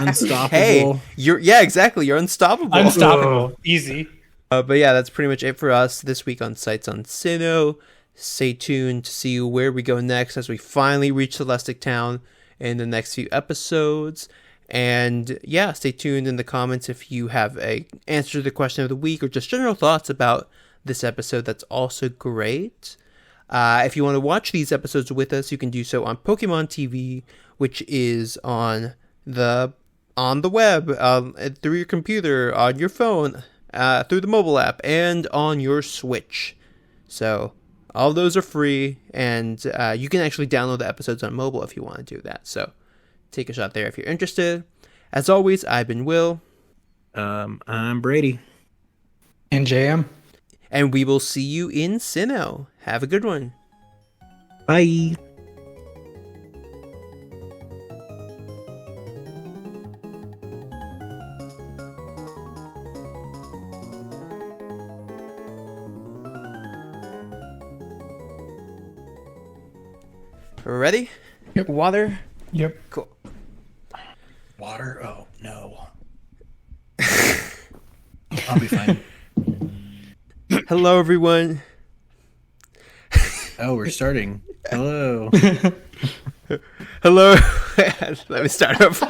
Unstoppable.
Hey, exactly. You're unstoppable.
Unstoppable. Easy.
But yeah, that's pretty much it for us this week on Sights on Sinnoh. Stay tuned to see where we go next as we finally reach Celestic Town in the next few episodes. And yeah, stay tuned in the comments if you have a answer to the question of the week or just general thoughts about this episode. That's also great. If you want to watch these episodes with us, you can do so on Pokemon TV, which is on the web, through your computer, on your phone, through the mobile app, and on your Switch. So all those are free, and you can actually download the episodes on mobile if you want to do that. So take a shot there if you're interested. As always, I've been Will.
I'm Brady.
And JM.
And we will see you in Sinnoh. Have a good one.
Bye.
Ready?
Yep.
Water?
Yep.
Cool.
Water? Oh, no. I'll be fine.
Hello, everyone.
Oh, we're starting. Hello.
Hello. Let me start over.